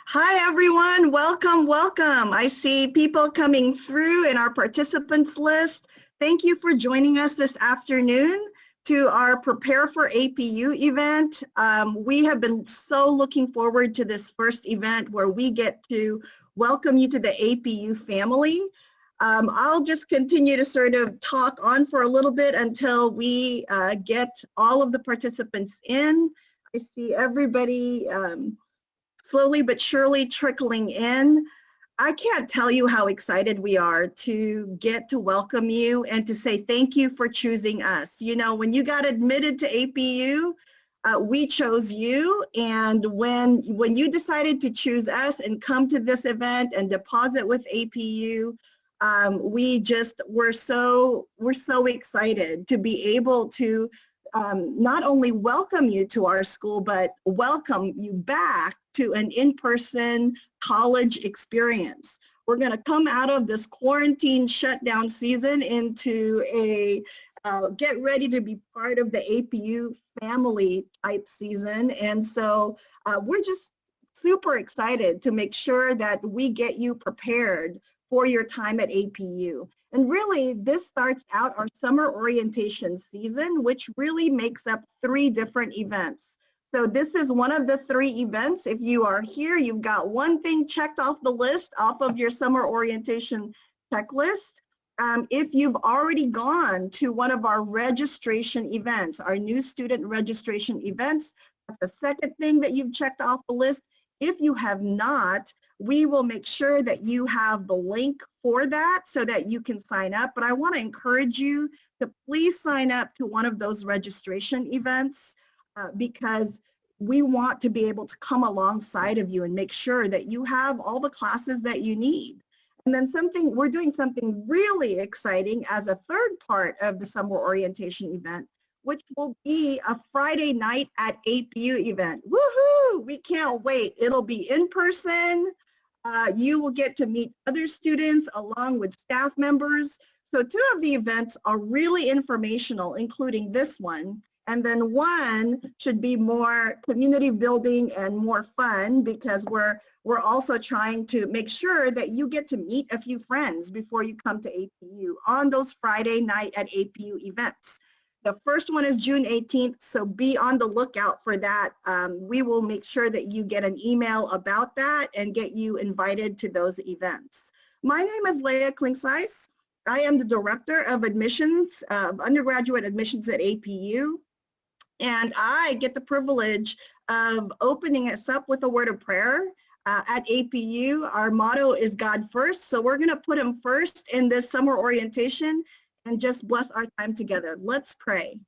Hi, everyone. Welcome, welcome. I see people coming through in our participants list. Thank you for joining us this afternoon to our Prepare for APU event. We have been so looking forward to this first event where we get to welcome you to the APU family. I'll just continue to sort of talk on for a little bit until we get all of the participants in. I see everybody slowly but surely trickling in. I can't tell you how excited we are to get to welcome you and to say thank you for choosing us. You know, when you got admitted to APU, we chose you, and when you decided to choose us and come to this event and deposit with APU, we're so excited to be able to not only welcome you to our school, but welcome you back to an in-person college experience. We're going to come out of this quarantine shutdown season into a get ready to be part of the APU family type season. And so we're just super excited to make sure that we get you prepared for your time at APU. And really, this starts out our summer orientation season, which really makes up 3 different events. So this is one of the 3 events. If you are here, you've got one thing checked off the list, off of your summer orientation checklist. If you've already gone to one of our registration events, our new student registration events, that's the second thing that you've checked off the list. If you have not, we will make sure that you have the link for that so that you can sign up. But I want to encourage you to please sign up to one of those registration events because we want to be able to come alongside of you and make sure that you have all the classes that you need. And then we're doing something really exciting as a third part of the summer orientation event, which will be a Friday night at APU event. Woohoo! We can't wait. It'll be in person. You will get to meet other students along with staff members. So 2 of the events are really informational, including this one. And then one should be more community building and more fun because we're also trying to make sure that you get to meet a few friends before you come to APU on those Friday night at APU events. The first one is June 18th, so be on the lookout for that. We will make sure that you get an email about that and get you invited to those events. My name is Leah Klingseis. I am the Director of Admissions, Undergraduate Admissions at APU. And I get the privilege of opening us up with a word of prayer. At APU, our motto is God first, so we're gonna put him first in this summer orientation and just bless our time together. Let's pray.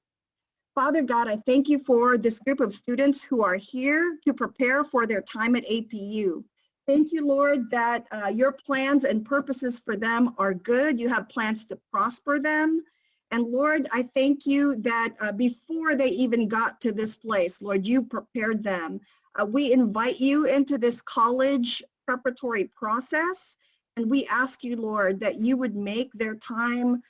Father God, I thank you for this group of students who are here to prepare for their time at APU. Thank you, Lord, that your plans and purposes for them are good. You have plans to prosper them. And Lord, I thank you that before they even got to this place, Lord, you prepared them. We invite you into this college preparatory process, and we ask you, Lord, that you would make their time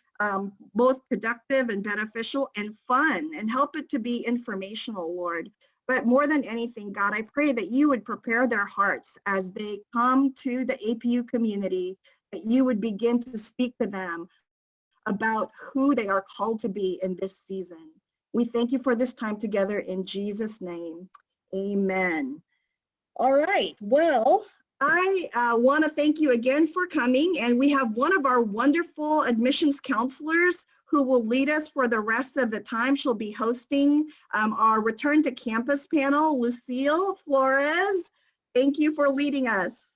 both productive and beneficial and fun, and help it to be informational, Lord. But more than anything, God, I pray that you would prepare their hearts as they come to the APU community, that you would begin to speak to them about who they are called to be in this season. We thank you for this time together in Jesus' name. Amen. All right, well, I want to thank you again for coming, and we have one of our wonderful admissions counselors who will lead us for the rest of the time. She'll be hosting our Return to Campus panel. Lucille Flores, thank you for leading us.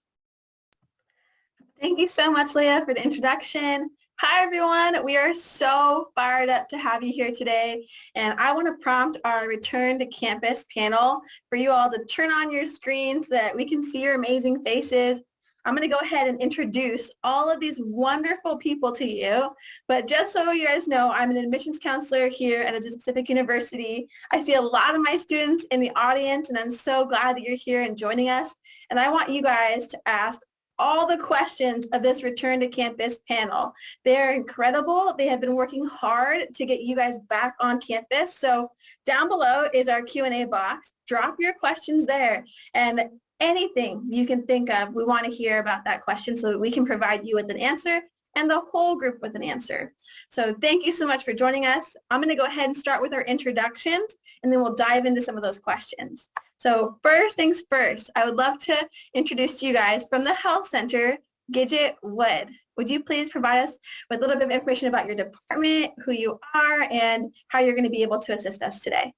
Thank you so much, Leah, for the introduction. Hi, everyone. We are so fired up to have you here today. And I want to prompt our Return to Campus panel for you all to turn on your screens so that we can see your amazing faces. I'm going to go ahead and introduce all of these wonderful people to you. But just so you guys know, I'm an admissions counselor here at Azusa Pacific University. I see a lot of my students in the audience, and I'm so glad that you're here and joining us. And I want you guys to ask all the questions of this Return to Campus panel. They're incredible. They have been working hard to get you guys back on campus. So down below is our Q&A box. Drop your questions there. And anything you can think of. We want to hear about that question so that we can provide you with an answer and the whole group with an answer. So thank you so much for joining us. I'm going to go ahead and start with our introductions, and then we'll dive into some of those questions. So first things first, I would love to introduce to you guys from the Health Center, Gidget Wood. Would you please provide us with a little bit of information about your department, who you are, and how you're going to be able to assist us today?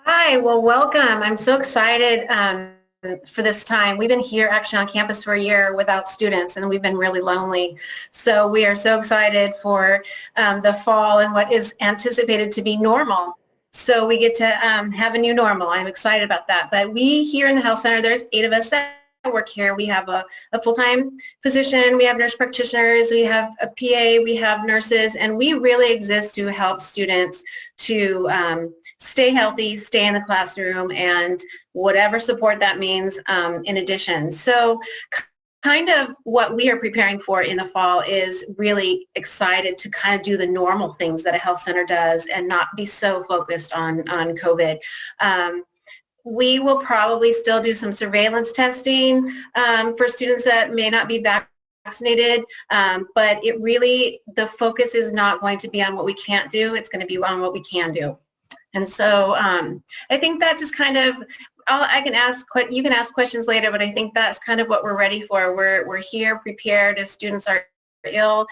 Hi, well, welcome. I'm so excited for this time. We've been here actually on campus for a year without students, and we've been really lonely. So we are so excited for the fall and what is anticipated to be normal. So we get to have a new normal. I'm excited about that. But we here in the Health Center, there's 8 of us that work here. We have a full-time physician, we have nurse practitioners, we have a PA, we have nurses, and we really exist to help students to stay healthy, stay in the classroom, and whatever support that means in addition. So kind of what we are preparing for in the fall is really excited to kind of do the normal things that a health center does and not be so focused on COVID. We will probably still do some surveillance testing for students that may not be vaccinated, but the focus is not going to be on what we can't do. It's going to be on what we can do. And so I think that just kind of, you can ask questions later, but I think that's kind of what we're ready for. We're here prepared if students are ill,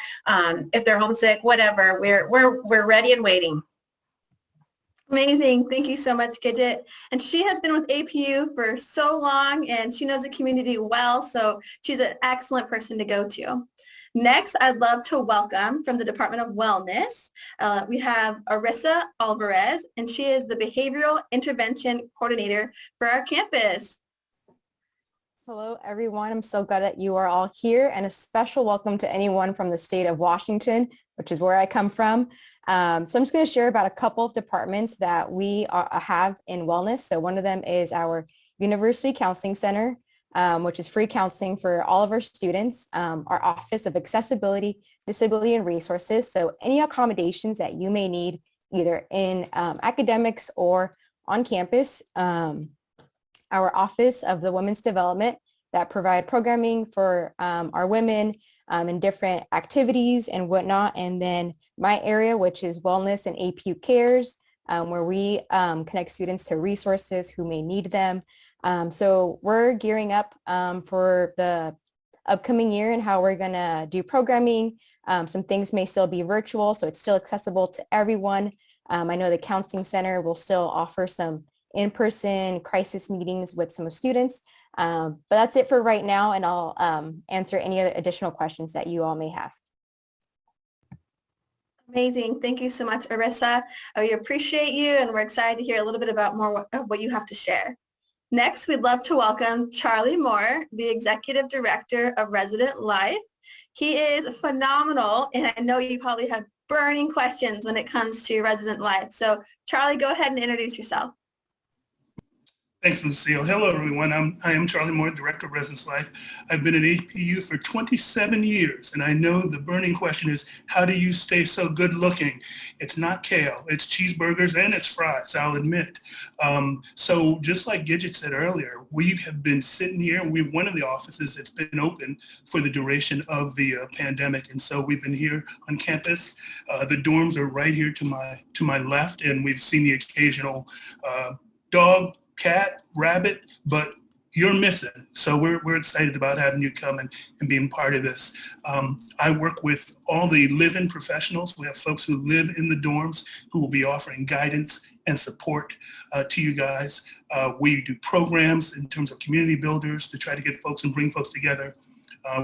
if they're homesick, whatever. We're ready and waiting. Amazing. Thank you so much, Gidget. And she has been with APU for so long, and she knows the community well, so she's an excellent person to go to. Next, I'd love to welcome from the Department of Wellness, we have Arissa Alvarez, and she is the Behavioral Intervention Coordinator for our campus. Hello, everyone. I'm so glad that you are all here, and a special welcome to anyone from the state of Washington, which is where I come from. So I'm just going to share about a couple of departments that we have in wellness. So one of them is our University Counseling Center, which is free counseling for all of our students. Our Office of Accessibility, Disability, and Resources. So any accommodations that you may need, either in academics or on campus. Our Office of the Women's Development that provide programming for our women in different activities and whatnot. And then my area, which is Wellness and APU Cares, where we connect students to resources who may need them. So we're gearing up for the upcoming year and how we're going to do programming. Some things may still be virtual, so it's still accessible to everyone. I know the Counseling Center will still offer some in-person crisis meetings with some students. But that's it for right now, and I'll answer any other additional questions that you all may have. Amazing. Thank you so much, Arissa. We appreciate you, and we're excited to hear a little bit about more of what you have to share. Next, we'd love to welcome Charlie Moore, the Executive Director of Resident Life. He is phenomenal, and I know you probably have burning questions when it comes to Resident Life. So Charlie, go ahead and introduce yourself. Thanks, Lucille. Hello, everyone. I am Charlie Moore, Director of Residence Life. I've been at APU for 27 years, and I know the burning question is, how do you stay so good looking? It's not kale, it's cheeseburgers and it's fries, I'll admit. So just like Gidget said earlier, we have been sitting here. We're one of the offices that's been open for the duration of the pandemic, and so we've been here on campus. The dorms are right here to my left, and we've seen the occasional dog, cat, rabbit, but you're missing. So we're excited about having you come and being part of this. I work with all the live-in professionals. We have folks who live in the dorms who will be offering guidance and support to you guys. We do programs in terms of community builders to try to get folks and bring folks together.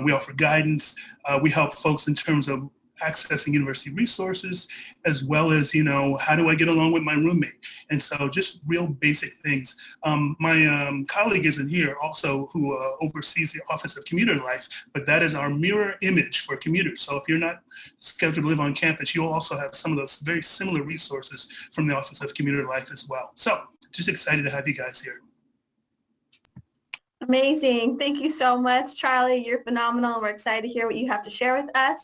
We offer guidance. We help folks in terms of accessing university resources, as well as, how do I get along with my roommate? And so just real basic things. My colleague isn't here also, who oversees the Office of Commuter Life, but that is our mirror image for commuters. So if you're not scheduled to live on campus, you'll also have some of those very similar resources from the Office of Commuter Life as well. So just excited to have you guys here. Amazing. Thank you so much, Charlie. You're phenomenal. We're excited to hear what you have to share with us.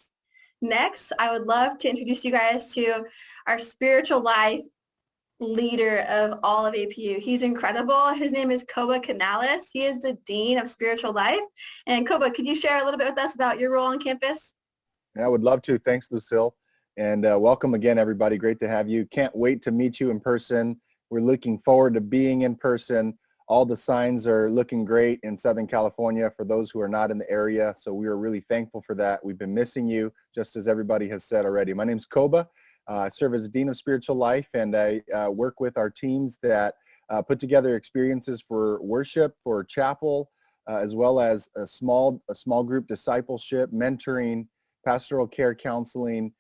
Next, I would love to introduce you guys to our spiritual life leader of all of APU. He's incredible. His name is Koba Canales. He is the Dean of Spiritual Life. And Koba, could you share a little bit with us about your role on campus? I would love to. Thanks, Lucille. And welcome again, everybody. Great to have you. Can't wait to meet you in person. We're looking forward to being in person. All the signs are looking great in Southern California for those who are not in the area. So we are really thankful for that. We've been missing you, just as everybody has said already. My name is Koba. I serve as Dean of Spiritual Life, and I work with our teams that put together experiences for worship, for chapel, as well as a small group discipleship, mentoring, pastoral care counseling,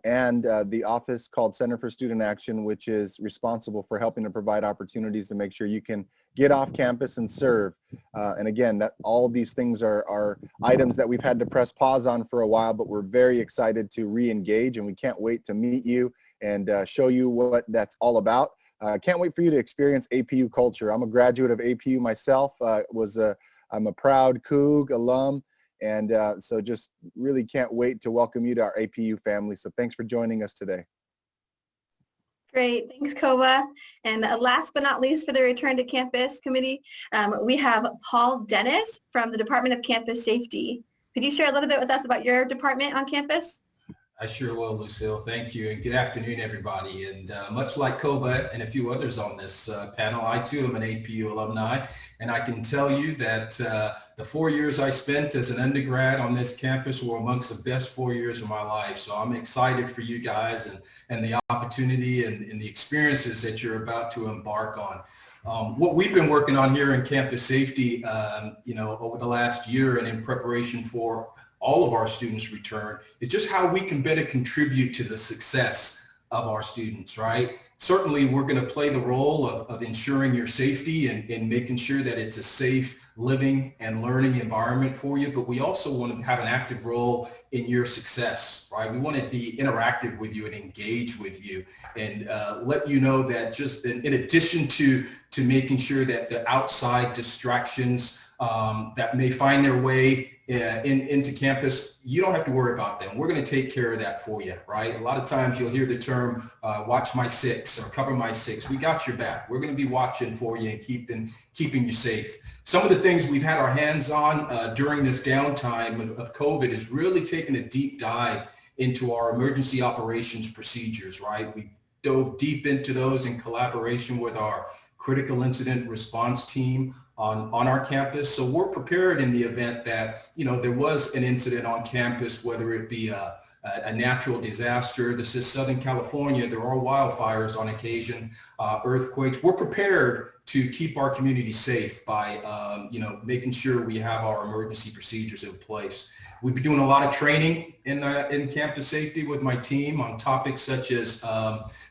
and the office called Center for Student Action, which is responsible for helping to provide opportunities to make sure you can get off campus and serve. And again, that all of these things are items that we've had to press pause on for a while, but we're very excited to re-engage, and we can't wait to meet you and show you what that's all about. Can't wait for you to experience APU culture. I'm a graduate of APU myself. I'm a proud Coug alum. And so just really can't wait to welcome you to our APU family. So thanks for joining us today. Great. Thanks, Koba. And last but not least for the Return to Campus Committee, we have Paul Dennis from the Department of Campus Safety. Could you share a little bit with us about your department on campus? I sure will, Lucille. Thank you. And good afternoon, everybody. And much like Koba and a few others on this panel, I too am an APU alumni. And I can tell you that the 4 years I spent as an undergrad on this campus were amongst the best 4 years of my life. So I'm excited for you guys and the opportunity and the experiences that you're about to embark on. What we've been working on here in campus safety, over the last year and in preparation for all of our students' return is just how we can better contribute to the success of our students, right? Certainly, we're going to play the role of ensuring your safety and making sure that it's a safe living and learning environment for you, but we also want to have an active role in your success, right? We want to be interactive with you and engage with you and let you know that just in addition to making sure that the outside distractions that may find their way into campus, you don't have to worry about them. We're going to take care of that for you, right? A lot of times you'll hear the term watch my six or cover my six. We got your back. We're going to be watching for you and keeping you safe. Some of the things we've had our hands on during this downtime of COVID is really taking a deep dive into our emergency operations procedures, right? We dove deep into those in collaboration with our critical incident response team on our campus. So we're prepared in the event that, there was an incident on campus, whether it be a natural disaster. This is Southern California. There are wildfires on occasion, earthquakes. We're prepared to keep our community safe by, making sure we have our emergency procedures in place. We've been doing a lot of training in campus safety with my team on topics such as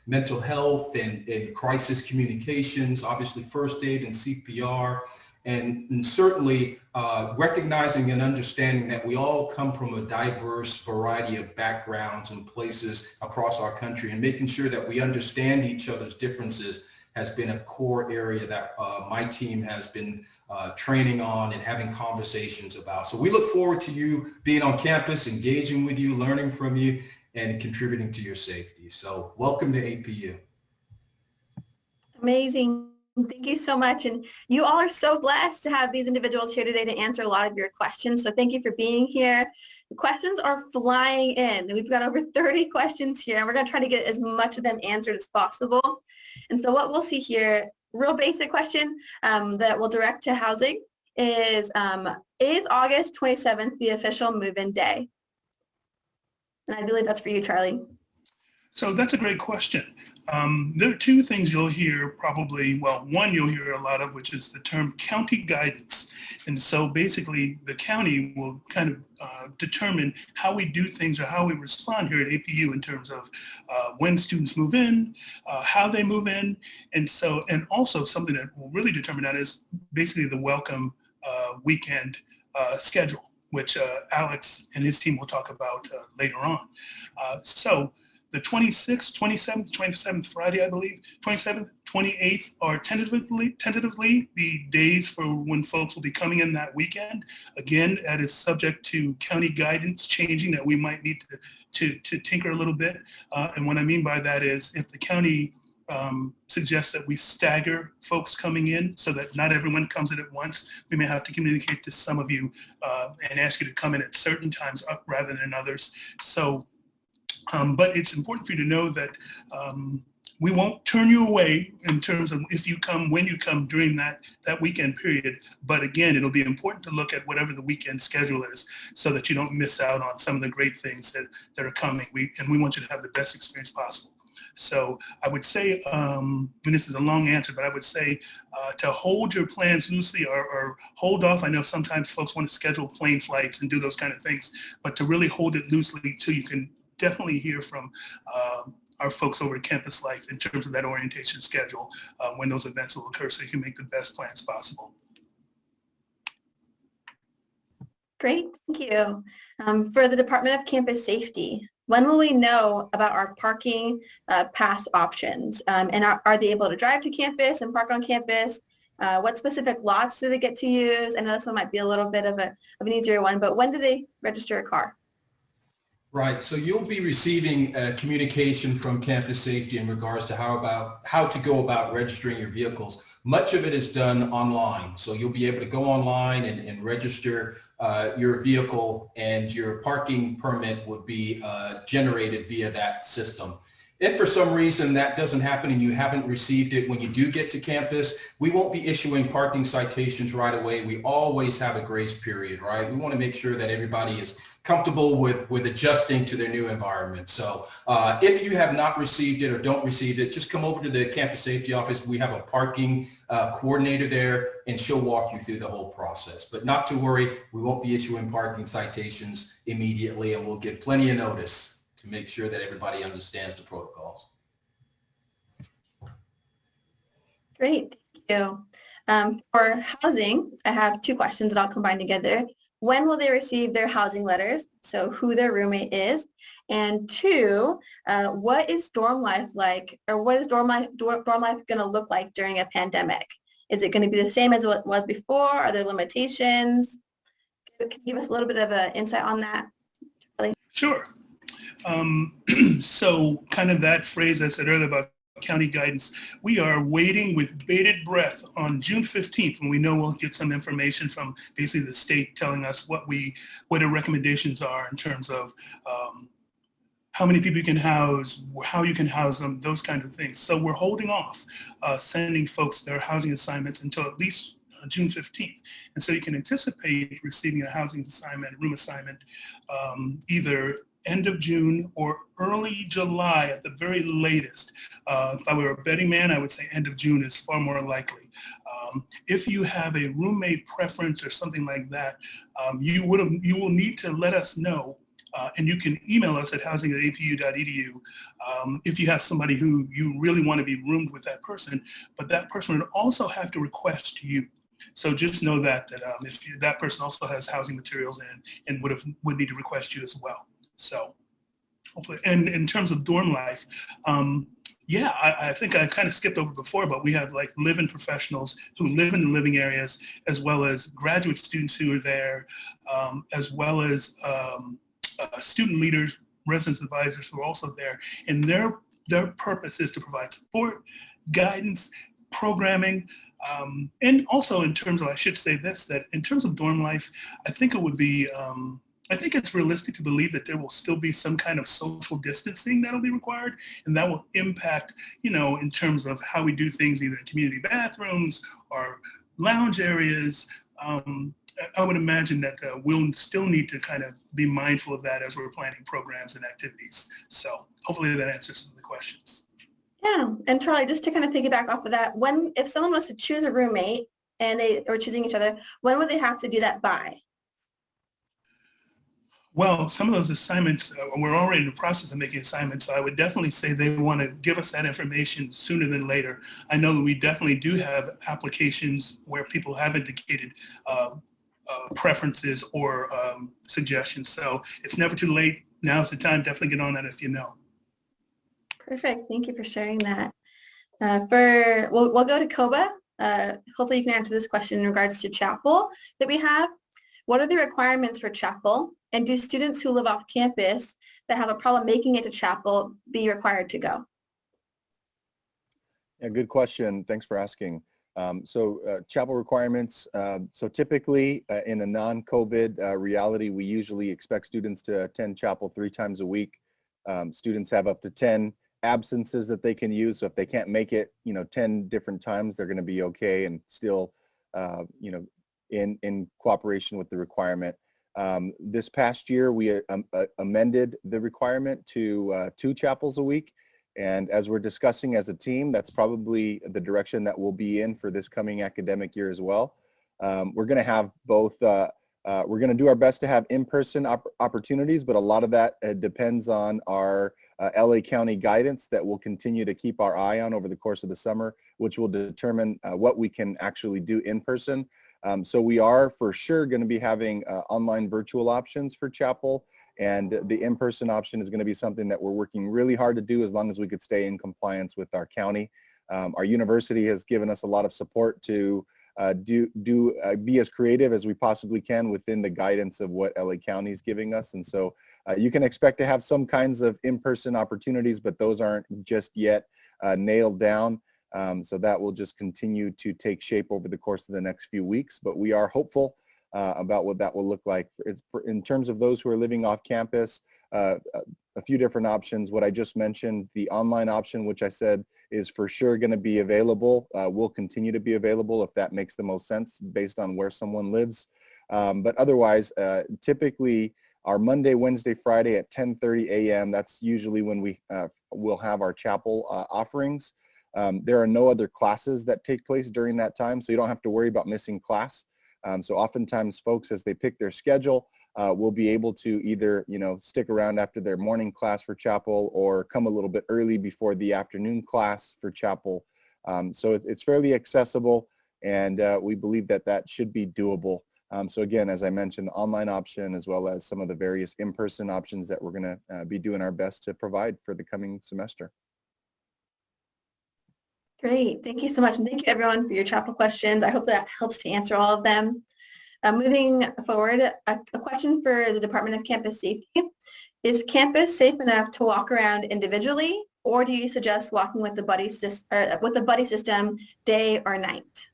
mental health and crisis communications, obviously first aid and CPR, and certainly recognizing and understanding that we all come from a diverse variety of backgrounds and places across our country, and making sure that we understand each other's differences has been a core area that my team has been training on and having conversations about. So we look forward to you being on campus, engaging with you, learning from you, and contributing to your safety. So welcome to APU. Amazing. Thank you so much. And you all are so blessed to have these individuals here today to answer a lot of your questions. So thank you for being here. The questions are flying in. We've got over 30 questions here, and we're going to try to get as much of them answered as possible. And so what we'll see here, real basic question that we'll direct to housing is August 27th the official move-in day? And I believe that's for you, Charlie. So that's a great question. There are two things you'll hear probably, one you'll hear a lot of, which is the term county guidance. And so basically the county will kind of determine how we do things or how we respond here at APU in terms of when students move in, how they move in. And also something that will really determine that is basically the welcome weekend schedule, which Alex and his team will talk about later on. So the 26th, 27th Friday, I believe, 27th, 28th are tentatively the days for when folks will be coming in that weekend. Again, that is subject to county guidance changing that we might need to tinker a little bit. And what I mean by that is if the county suggest that we stagger folks coming in so that not everyone comes in at once. We may have to communicate to some of you and ask you to come in at certain times up rather than others. So, but it's important for you to know that we won't turn you away in terms of if you come, when you come during that weekend period. But again, it'll be important to look at whatever the weekend schedule is so that you don't miss out on some of the great things that are coming. And we want you to have the best experience possible. So I would say, and this is a long answer, but I would say to hold your plans loosely or hold off. I know sometimes folks want to schedule plane flights and do those kind of things, but to really hold it loosely till you can definitely hear from our folks over at Campus Life in terms of that orientation schedule when those events will occur so you can make the best plans possible. Great, thank you. For the Department of Campus Safety, when will we know about our parking pass options? And are they able to drive to campus and park on campus? What specific lots do they get to use? I know this one might be a little bit of an easier one, but when do they register a car? Right, so you'll be receiving communication from Campus Safety in regards to how to go about registering your vehicles. Much of it is done online, so you'll be able to go online and register your vehicle, and your parking permit would be generated via that system. If for some reason that doesn't happen and you haven't received it when you do get to campus, we won't be issuing parking citations right away. We always have a grace period, right? We want to make sure that everybody is comfortable with adjusting to their new environment. So if you have not received it or don't receive it, just come over to the Campus Safety Office. We have a parking coordinator there, and she'll walk you through the whole process. But not to worry, we won't be issuing parking citations immediately, and we'll give plenty of notice to make sure that everybody understands the protocols. Great, thank you. For housing, I have two questions that I'll combine together. When will they receive their housing letters? So who their roommate is. And two, what is dorm life like, or what is dorm life going to look like during a pandemic? Is it going to be the same as what it was before? Are there limitations? Can you give us a little bit of an insight on that? Sure. So kind of that phrase I said earlier about county guidance, we are waiting with bated breath on June 15th when we know we'll get some information from basically the state telling us what the recommendations are in terms of how many people you can house, how you can house them, those kind of things. So we're holding off sending folks their housing assignments until at least June 15th. And so you can anticipate receiving a housing assignment, room assignment, either end of June or early July at the very latest. If I were a betting man, I would say end of June is far more likely. If you have a roommate preference or something like that, you will need to let us know. And you can email us at housing@apu.edu if you have somebody who you really want to be roomed with that person, but that person would also have to request you. So just know that if that person also has housing materials and would need to request you as well. So hopefully, and in terms of dorm life, I think I kind of skipped over before, but we have like live-in professionals who live in the living areas, as well as graduate students who are there, as well as student leaders, residence advisors who are also there. And their purpose is to provide support, guidance, programming, and also in terms of, I should say this, that in terms of dorm life, I think it would be, I think it's realistic to believe that there will still be some kind of social distancing that will be required, and that will impact, in terms of how we do things, either in community bathrooms or lounge areas. I would imagine that we'll still need to kind of be mindful of that as we're planning programs and activities. So hopefully that answers some of the questions. Yeah, and Charlie, just to kind of piggyback off of that, if someone was to choose a roommate and they are choosing each other, when would they have to do that by? Well, some of those assignments, we're already in the process of making assignments, so I would definitely say they want to give us that information sooner than later. I know that we definitely do have applications where people have indicated preferences or suggestions, so it's never too late. Now's the time. Definitely get on that if you know. Perfect. Thank you for sharing that. We'll go to Koba. Hopefully you can answer this question in regards to chapel that we have. What are the requirements for chapel? And do students who live off campus that have a problem making it to chapel be required to go? Yeah, good question. Thanks for asking. Chapel requirements. So typically in a non-COVID reality, we usually expect students to attend chapel 3 times a week. Students have up to 10 absences that they can use. So if they can't make it, 10 different times, they're going to be okay and still, in cooperation with the requirement. This past year, we amended the requirement to 2 chapels a week. And as we're discussing as a team, that's probably the direction that we'll be in for this coming academic year as well. We're going to have both, we're going to do our best to have in-person opportunities, but a lot of that depends on our LA County guidance that we'll continue to keep our eye on over the course of the summer, which will determine what we can actually do in person. So we are for sure going to be having online virtual options for chapel. And the in-person option is going to be something that we're working really hard to do as long as we could stay in compliance with our county. Our university has given us a lot of support to be as creative as we possibly can within the guidance of what LA County is giving us. And so you can expect to have some kinds of in-person opportunities, but those aren't just yet nailed down. So that will just continue to take shape over the course of the next few weeks. But we are hopeful about what that will look like. In terms of those who are living off campus, a few different options. What I just mentioned, the online option, which I said is for sure going to be available, will continue to be available if that makes the most sense based on where someone lives. But otherwise, typically our Monday, Wednesday, Friday at 10:30 a.m., that's usually when we will have our chapel offerings. There are no other classes that take place during that time, so you don't have to worry about missing class. So oftentimes folks, as they pick their schedule, will be able to either, stick around after their morning class for chapel or come a little bit early before the afternoon class for chapel. So it's fairly accessible, and we believe that that should be doable. So again, as I mentioned, the online option as well as some of the various in-person options that we're going to be doing our best to provide for the coming semester. Great. Thank you so much. And thank you everyone for your chapel questions. I hope that helps to answer all of them. Moving forward, a question for the Department of Campus Safety. Is campus safe enough to walk around individually, or do you suggest walking with the buddy system day or night?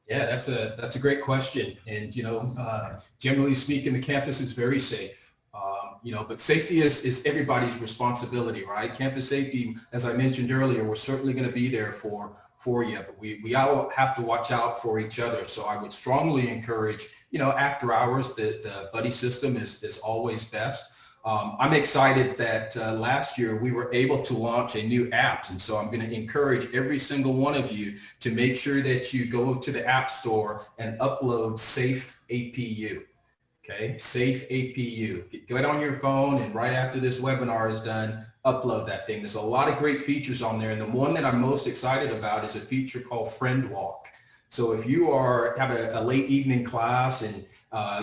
Yeah, that's a great question. And, generally speaking, the campus is very safe. But safety is everybody's responsibility, right? Campus safety, as I mentioned earlier, we're certainly going to be there for you, but we all have to watch out for each other. So I would strongly encourage, after hours, the buddy system is always best. I'm excited that last year we were able to launch a new app. And so I'm going to encourage every single one of you to make sure that you go to the App Store and upload Safe APU. Okay, Safe APU. Get it on your phone, and right after this webinar is done, upload that thing. There's a lot of great features on there, and the one that I'm most excited about is a feature called Friend Walk. So if you have a late evening class and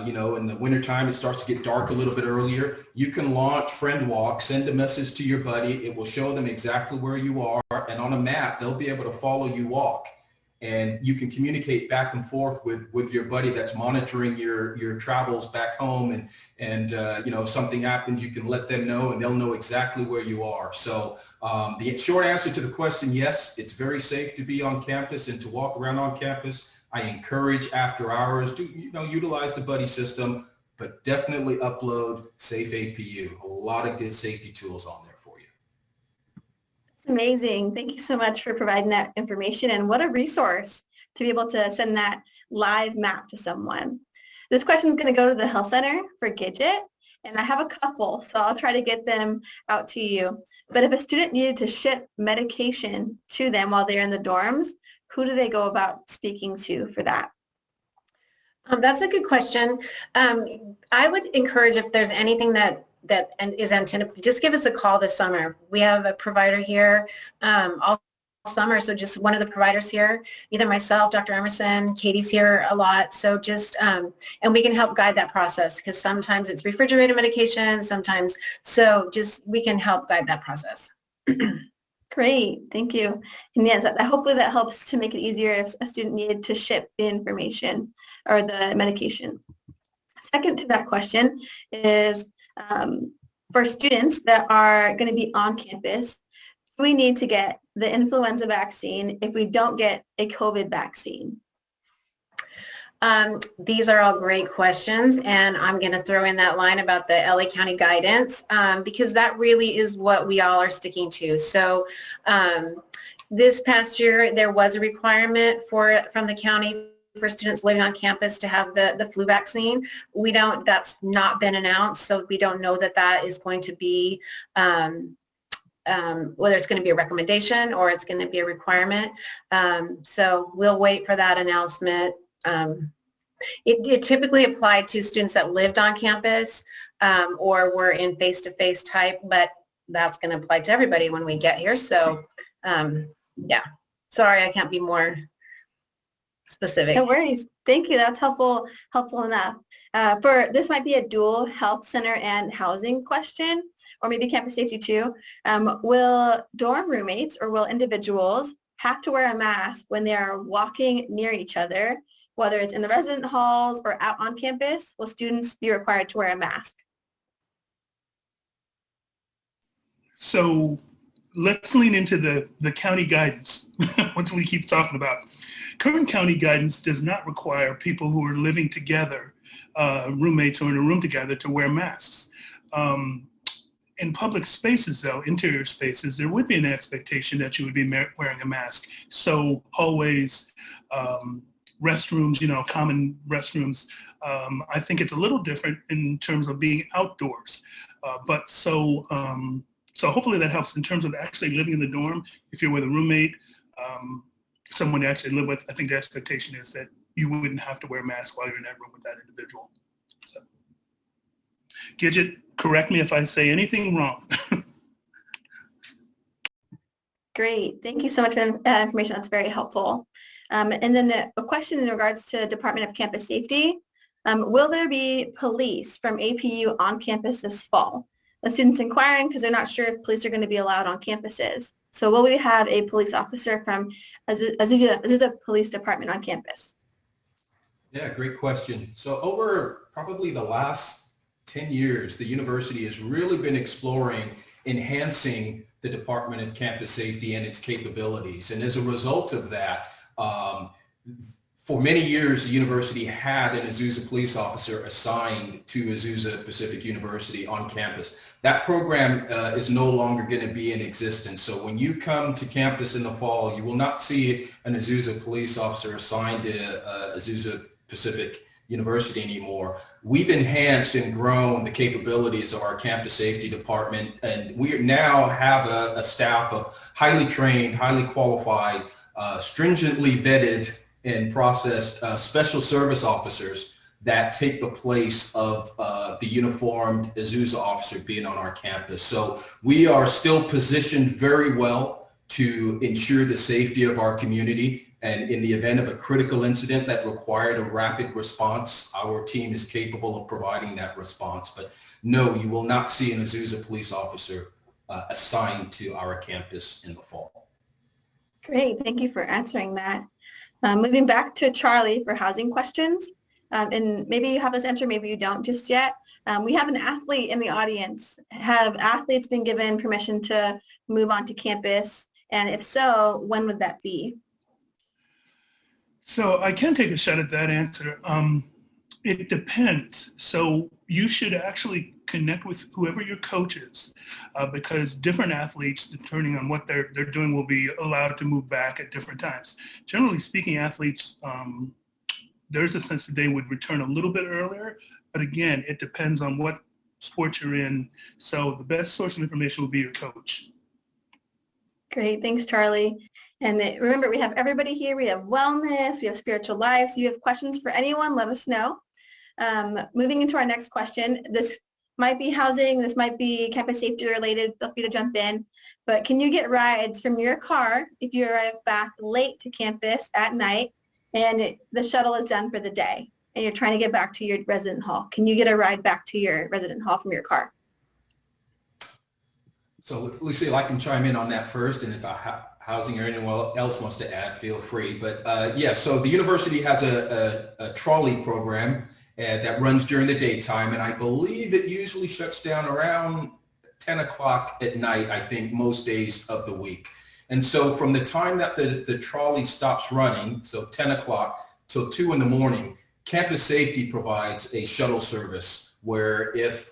in the wintertime it starts to get dark a little bit earlier, you can launch Friend Walk, send a message to your buddy. It will show them exactly where you are, and on a map they'll be able to follow you walk. And you can communicate back and forth with your buddy that's monitoring your travels back home, and if something happens, you can let them know, and they'll know exactly where you are. So the short answer to the question, yes, it's very safe to be on campus and to walk around on campus. I encourage after hours to utilize the buddy system, but definitely upload Safe APU. A lot of good safety tools on there. Amazing. Thank you so much for providing that information, and what a resource to be able to send that live map to someone. This question is going to go to the Health Center for Gidget, and I have a couple, so I'll try to get them out to you. But if a student needed to ship medication to them while they're in the dorms, who do they go about speaking to for that? That's a good question. I would encourage, if there's anything that is anticipated, just give us a call this summer. We have a provider here all summer, so just one of the providers here, either myself, Dr. Emerson, Katie's here a lot, so just and we can help guide that process, because sometimes it's refrigerated medication, sometimes, so just we can help guide that process. Great, thank you. And yes, hopefully that helps to make it easier if a student needed to ship the information or the medication. Second to that question is, for students that are going to be on campus we need to get the influenza vaccine if we don't get a COVID vaccine? These are all great questions, and I'm going to throw in that line about the LA County guidance because that really is what we all are sticking to. So this past year, there was a requirement from the county for students living on campus to have the flu vaccine. That's not been announced, so we don't know that is going to be whether it's going to be a recommendation or it's going to be a requirement. So we'll wait for that announcement. It typically applied to students that lived on campus or were in face-to-face type, but that's going to apply to everybody when we get here. So yeah, sorry, I can't be more specific. No worries. Thank you. That's helpful enough. This might be a dual health center and housing question, or maybe campus safety too. Will dorm roommates or will individuals have to wear a mask when they are walking near each other, whether it's in the resident halls or out on campus? Will students be required to wear a mask? So let's lean into the county guidance, once we keep talking about. Current county guidance does not require people who are living together, roommates or in a room together, to wear masks. In public spaces, though, interior spaces, there would be an expectation that you would be wearing a mask. So hallways, restrooms, common restrooms, I think it's a little different in terms of being outdoors. So hopefully that helps in terms of actually living in the dorm. If you're with a roommate, someone to actually live with, I think the expectation is that you wouldn't have to wear a mask while you're in that room with that individual. So, Gidget, correct me if I say anything wrong. Great. Thank you so much for that information. That's very helpful. And then a question in regards to Department of Campus Safety. Will there be police from APU on campus this fall? The students inquiring because they're not sure if police are going to be allowed on campuses. So will we have a police officer from Azusa Police Department on campus? Yeah, great question. So over probably the last 10 years, the university has really been exploring enhancing the Department of Campus Safety and its capabilities. And as a result of that, for many years, the university had an Azusa police officer assigned to Azusa Pacific University on campus. That program is no longer going to be in existence. So when you come to campus in the fall, you will not see an Azusa police officer assigned to Azusa Pacific University anymore. We've enhanced and grown the capabilities of our campus safety department, and we now have a staff of highly trained, highly qualified, stringently vetted and processed special service officers that take the place of the uniformed Azusa officer being on our campus. So we are still positioned very well to ensure the safety of our community. And in the event of a critical incident that required a rapid response, our team is capable of providing that response. But no, you will not see an Azusa police officer assigned to our campus in the fall. Great, thank you for answering that. Moving back to Charlie for housing questions. And maybe you have this answer, maybe you don't just yet. We have an athlete in the audience. Have athletes been given permission to move onto campus? And if so, when would that be? So I can take a shot at that answer. It depends. So you should actually connect with whoever your coach is, because different athletes, depending on what they're doing, will be allowed to move back at different times. Generally speaking, athletes, there's a sense that they would return a little bit earlier, but again, it depends on what sport you're in. So the best source of information will be your coach. Great, thanks, Charlie. And remember, we have everybody here. We have wellness, we have spiritual life. So you have questions for anyone, let us know. Moving into our next question, this might be housing, this might be campus safety related, feel free to jump in. But can you get rides from your car if you arrive back late to campus at night and the shuttle is done for the day and you're trying to get back to your resident hall? Can you get a ride back to your resident hall from your car? So Lucille, I can chime in on that first, and if housing or anyone else wants to add, feel free. But yeah, so the university has a trolley program that runs during the daytime, and I believe it usually shuts down around 10 o'clock at night, I think, most days of the week. And so from the time that the trolley stops running, so 10 o'clock till 2 in the morning, Campus Safety provides a shuttle service where if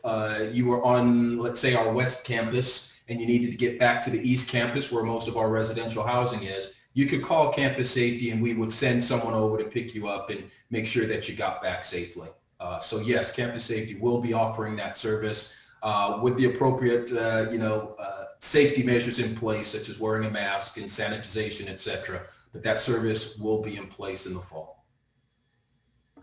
you were on, let's say, our West Campus and you needed to get back to the East Campus where most of our residential housing is, you could call Campus Safety and we would send someone over to pick you up and make sure that you got back safely. So yes, Campus Safety will be offering that service with the appropriate, safety measures in place, such as wearing a mask and sanitization, et cetera. But that service will be in place in the fall.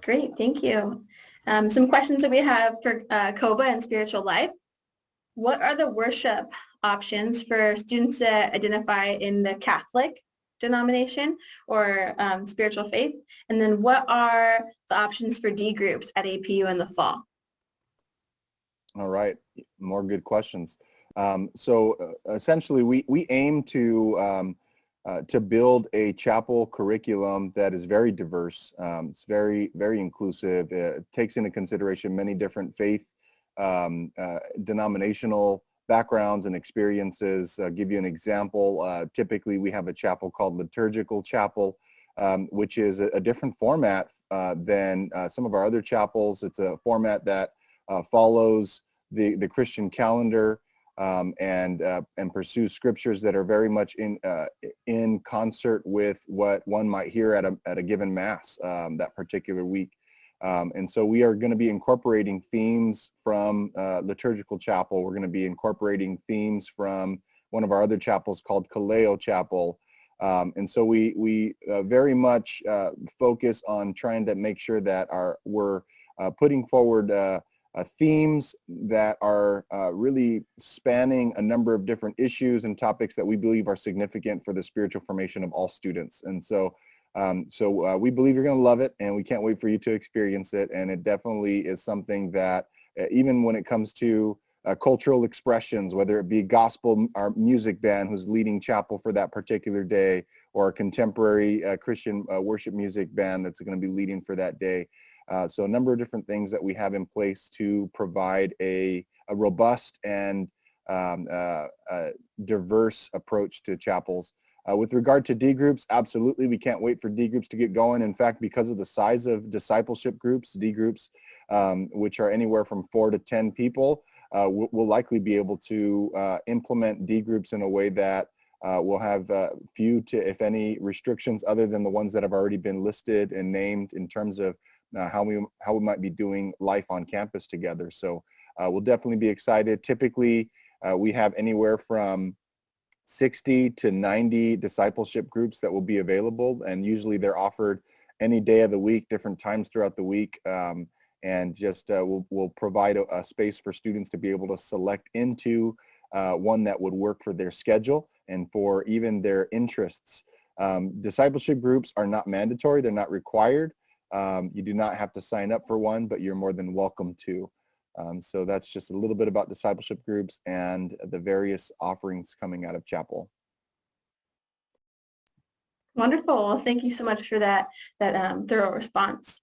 Great, thank you. Some questions that we have for COBA and Spiritual Life. What are the worship options for students that identify in the Catholic denomination or spiritual faith? And then what are the options for D groups at APU in the fall? All right, more good questions. So essentially, we aim to build a chapel curriculum that is very diverse. It's very, very inclusive. It takes into consideration many different faith, denominational backgrounds and experiences. I'll give you an example. Typically, we have a chapel called Liturgical Chapel, which is a different format than some of our other chapels. It's a format that follows the Christian calendar and pursues scriptures that are very much in concert with what one might hear at a given mass that particular week. And so we are going to be incorporating themes from Liturgical Chapel. We're going to be incorporating themes from one of our other chapels called Kaleo Chapel. And so we very much focus on trying to make sure that we're putting forward themes that are really spanning a number of different issues and topics that we believe are significant for the spiritual formation of all students. And so we believe you're going to love it, and we can't wait for you to experience it. And it definitely is something that even when it comes to cultural expressions, whether it be gospel, our music band who's leading chapel for that particular day, or a contemporary Christian worship music band that's going to be leading for that day. So a number of different things that we have in place to provide a robust and diverse approach to chapels. With regard to D groups, absolutely, we can't wait for D groups to get going. In fact, because of the size of discipleship groups, D groups, which are anywhere from 4 to 10 people, we'll likely be able to implement D groups in a way that will have few to, if any, restrictions other than the ones that have already been listed and named in terms of how we might be doing life on campus together. So we'll definitely be excited. Typically, we have anywhere from 60 to 90 discipleship groups that will be available, and usually they're offered any day of the week, different times throughout the week, and just we'll provide a space for students to be able to select into one that would work for their schedule and for even their interests. Discipleship groups are not mandatory, they're not required. You do not have to sign up for one, but you're more than welcome to. So that's just a little bit about discipleship groups and the various offerings coming out of chapel. Wonderful. Well, thank you so much for that thorough response.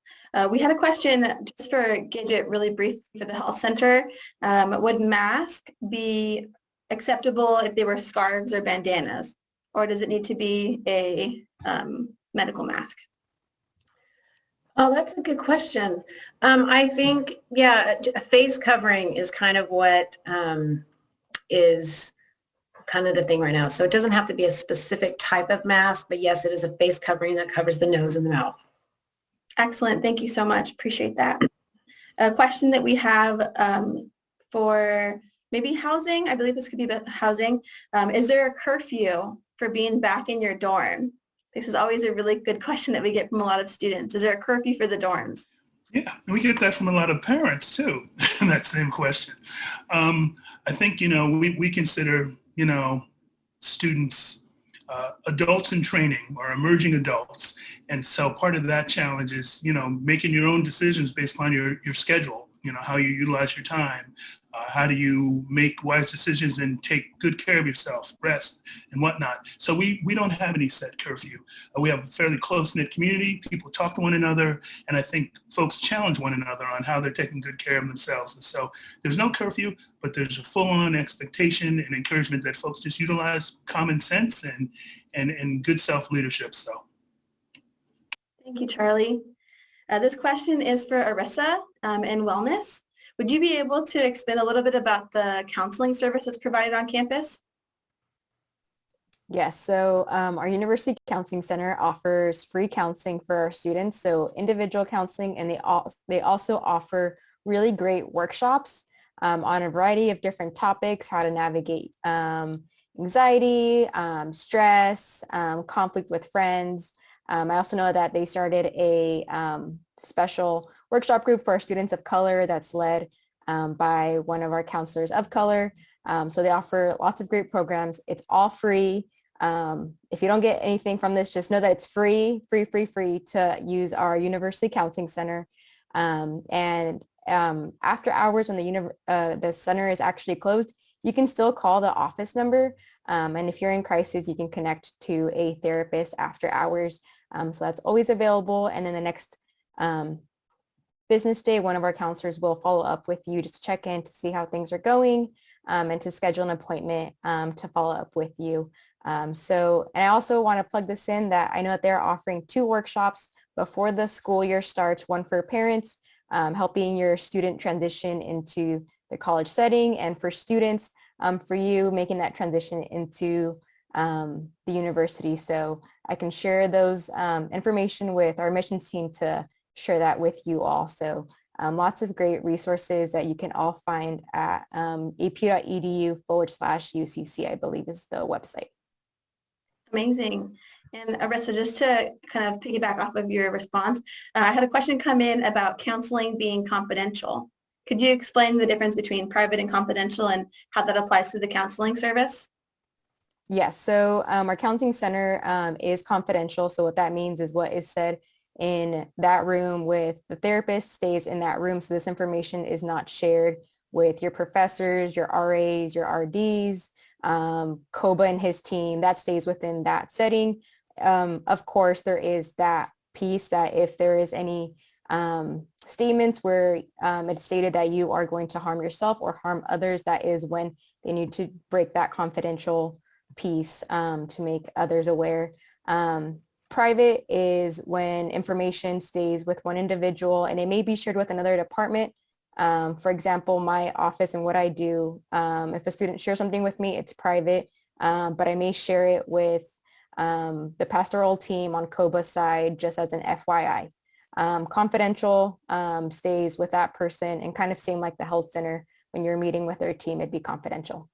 We had a question just for Gidget, really brief for the health center. Would mask be acceptable if they were scarves or bandanas, or does it need to be a medical mask? Oh, that's a good question. I think, yeah, a face covering is kind of what is kind of the thing right now. So it doesn't have to be a specific type of mask, but yes, it is a face covering that covers the nose and the mouth. Excellent. Thank you so much. Appreciate that. A question that we have for maybe housing, I believe this could be about housing. Is there a curfew for being back in your dorm? This is always a really good question that we get from a lot of students. Is there a curfew for the dorms? Yeah, we get that from a lot of parents too, that same question. I think, we consider, students adults in training or emerging adults. And so part of that challenge is, making your own decisions based on your schedule, how you utilize your time. How do you make wise decisions and take good care of yourself, rest and whatnot? So we don't have any set curfew. We have a fairly close-knit community. People talk to one another, and I think folks challenge one another on how they're taking good care of themselves. And so there's no curfew, but there's a full-on expectation and encouragement that folks just utilize common sense and good self-leadership. So. Thank you, Charlie. This question is for Arissa in wellness. Would you be able to explain a little bit about the counseling service that's provided on campus? Yes, so our University Counseling Center offers free counseling for our students, so individual counseling, and they also offer really great workshops on a variety of different topics, how to navigate anxiety, stress, conflict with friends. I also know that they started a special workshop group for students of color that's led by one of our counselors of color. So they offer lots of great programs. It's all free. If you don't get anything from this, just know that it's free to use our University Counseling Center. And after hours when the center is actually closed, you can still call the office number. And if you're in crisis, you can connect to a therapist after hours. So that's always available. And then the next business day, one of our counselors will follow up with you just to check in to see how things are going and to schedule an appointment to follow up with you. And I also want to plug this in that I know that they're offering 2 workshops before the school year starts, one for parents, helping your student transition into the college setting, and for students, for you making that transition into the university. So I can share those information with our admissions team to share that with you all. So lots of great resources that you can all find at apu.edu/UCC, I believe is the website. Amazing. And Arissa, just to kind of piggyback off of your response, I had a question come in about counseling being confidential. Could you explain the difference between private and confidential and how that applies to the counseling service? Yes, so our counseling center is confidential. So what that means is what is said in that room with the therapist stays in that room. So this information is not shared with your professors, your RAs, your RDs, Koba and his team. That stays within that setting. Of course, there is that piece that if there is any statements where it's stated that you are going to harm yourself or harm others, that is when they need to break that confidential piece to make others aware. Private is when information stays with one individual and it may be shared with another department. For example, my office and what I do, if a student shares something with me, it's private, but I may share it with the pastoral team on Koba's side just as an FYI. Confidential stays with that person, and kind of same like the health center, when you're meeting with their team, it'd be confidential.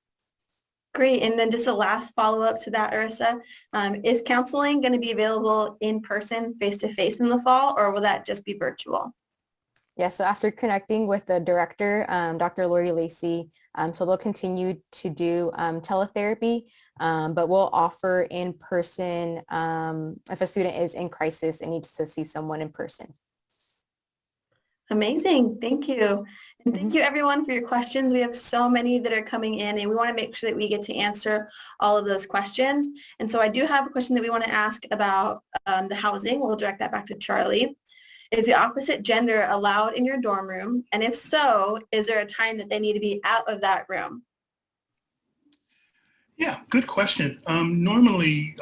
Great. And then just a last follow-up to that, Arissa, is counseling going to be available in person, face-to-face in the fall, or will that just be virtual? Yeah, so after connecting with the director, Dr. Lori Lacey, so they'll continue to do teletherapy, but we'll offer in person if a student is in crisis and needs to see someone in person. Amazing. Thank you. And thank you everyone for your questions. We have so many that are coming in and we want to make sure that we get to answer all of those questions. And so I do have a question that we want to ask about the housing. We'll direct that back to Charlie. Is the opposite gender allowed in your dorm room? And if so, is there a time that they need to be out of that room? Yeah, good question. Normally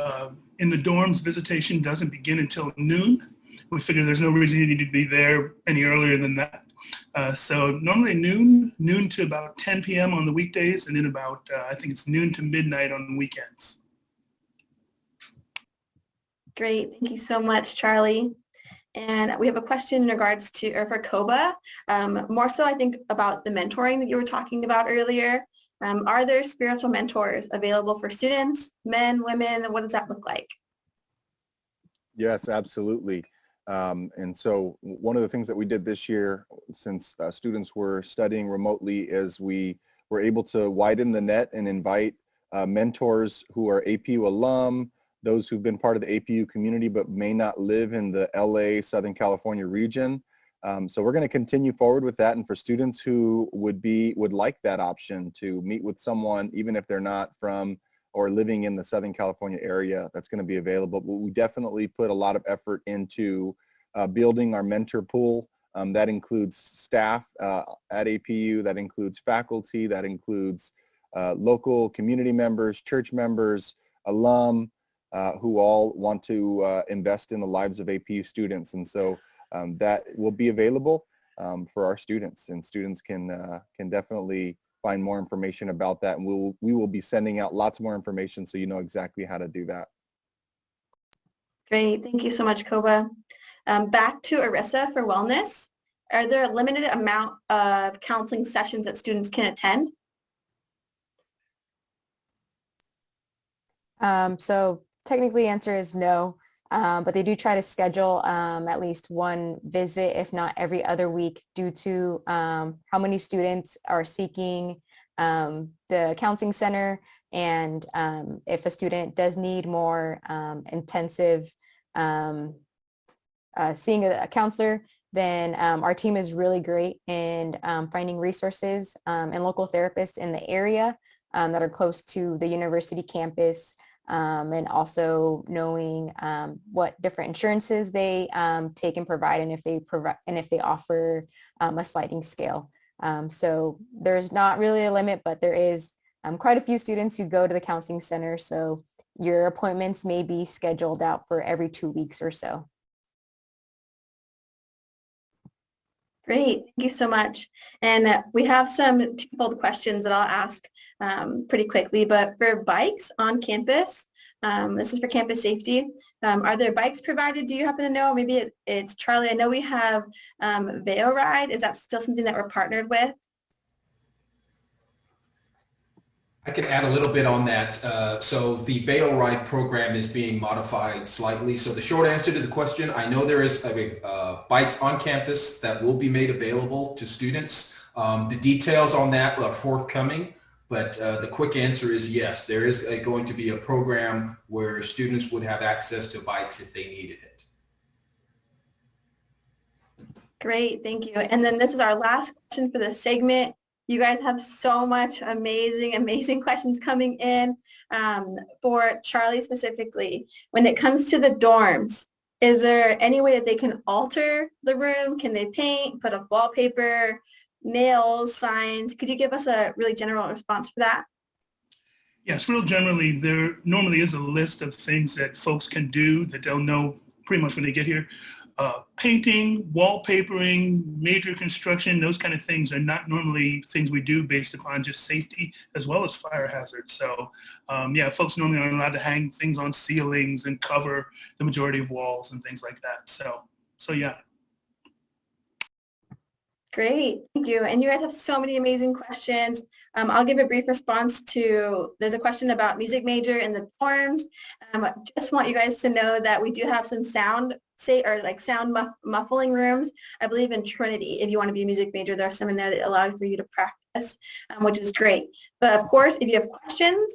in the dorms, visitation doesn't begin until noon. We figure there's no reason you need to be there any earlier than that. So normally noon to about 10 p.m. on the weekdays, and then about, I think it's noon to midnight on the weekends. Great. Thank you so much, Charlie. And we have a question in regards to, or for Koba, more so I think about the mentoring that you were talking about earlier. Are there spiritual mentors available for students, men, women? What does that look like? Yes, absolutely. And so one of the things that we did this year, since students were studying remotely, is we were able to widen the net and invite mentors who are APU alum, those who've been part of the APU community but may not live in the LA, Southern California region. So we're going to continue forward with that. And for students who would like that option to meet with someone, even if they're not from or living in the Southern California area, that's going to be available. But we definitely put a lot of effort into building our mentor pool. That includes staff at APU, that includes faculty, that includes local community members, church members, alum, who all want to invest in the lives of APU students. And so that will be available for our students, and students can definitely find more information about that. And we will be sending out lots more information so you know exactly how to do that. Great. Thank you so much, Koba. Back to Arissa for wellness. Are there a limited amount of counseling sessions that students can attend? So technically the answer is no, but they do try to schedule at least one visit, if not every other week, due to how many students are seeking the counseling center, and if a student does need more intensive seeing a counselor, then our team is really great in finding resources and local therapists in the area that are close to the university campus, and also knowing what different insurances they take and provide, and if they offer a sliding scale. So there's not really a limit, but there is quite a few students who go to the counseling center. So your appointments may be scheduled out for every 2 weeks or so. Great, thank you so much. And we have some people questions that I'll ask pretty quickly, but for bikes on campus, this is for campus safety. Are there bikes provided? Do you happen to know? Maybe it's Charlie. I know we have Veil Ride. Is that still something that we're partnered with? I can add a little bit on that. So the Veil Ride program is being modified slightly. So the short answer to the question, I know there is bikes on campus that will be made available to students. The details on that are forthcoming, but the quick answer is yes, there is going to be a program where students would have access to bikes if they needed it. Great, thank you. And then this is our last question for this segment. You guys have so much amazing questions coming in. For Charlie specifically, when it comes to the dorms, is there any way that they can alter the room? Can they paint, put up wallpaper, nails, signs? Could you give us a really general response for that? Yes, real generally, there normally is a list of things that folks can do that they'll know pretty much when they get here. Painting, wallpapering, major construction, those kind of things are not normally things we do based upon just safety as well as fire hazards. So yeah, folks normally aren't allowed to hang things on ceilings and cover the majority of walls and things like that. So yeah. Great, thank you. And you guys have so many amazing questions. I'll give a brief response to, there's a question about music major in the dorms. Just want you guys to know that we do have some sound muffling rooms, I believe in Trinity. If you want to be a music major, there are some in there that allow for you to practice, which is great. But of course, if you have questions,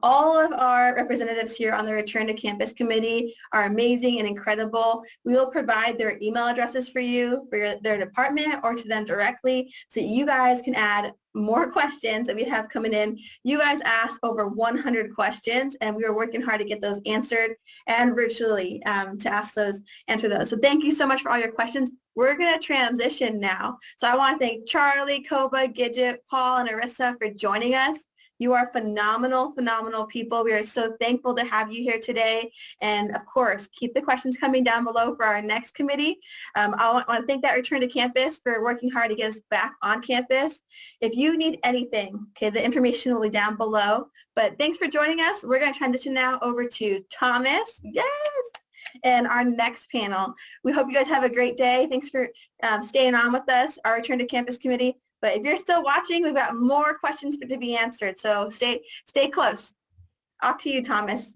all of our representatives here on the Return to Campus Committee are amazing and incredible. We will provide their email addresses for you, for their department, or to them directly, so you guys can add more questions that we have coming in. You guys asked over 100 questions, and we are working hard to get those answered and virtually to answer those. So thank you so much for all your questions. We're going to transition now. So I want to thank Charlie, Koba, Gidget, Paul, and Arissa for joining us. You are phenomenal people. We are so thankful to have you here today. And of course, keep the questions coming down below for our next committee. I want to thank that Return to Campus for working hard to get us back on campus. If you need anything, okay, the information will be down below. But thanks for joining us. We're going to transition now over to Thomas. Yes! And our next panel. We hope you guys have a great day. Thanks for staying on with us, our Return to Campus Committee. But if you're still watching, we've got more questions to be answered. So stay close. Off to you, Thomas.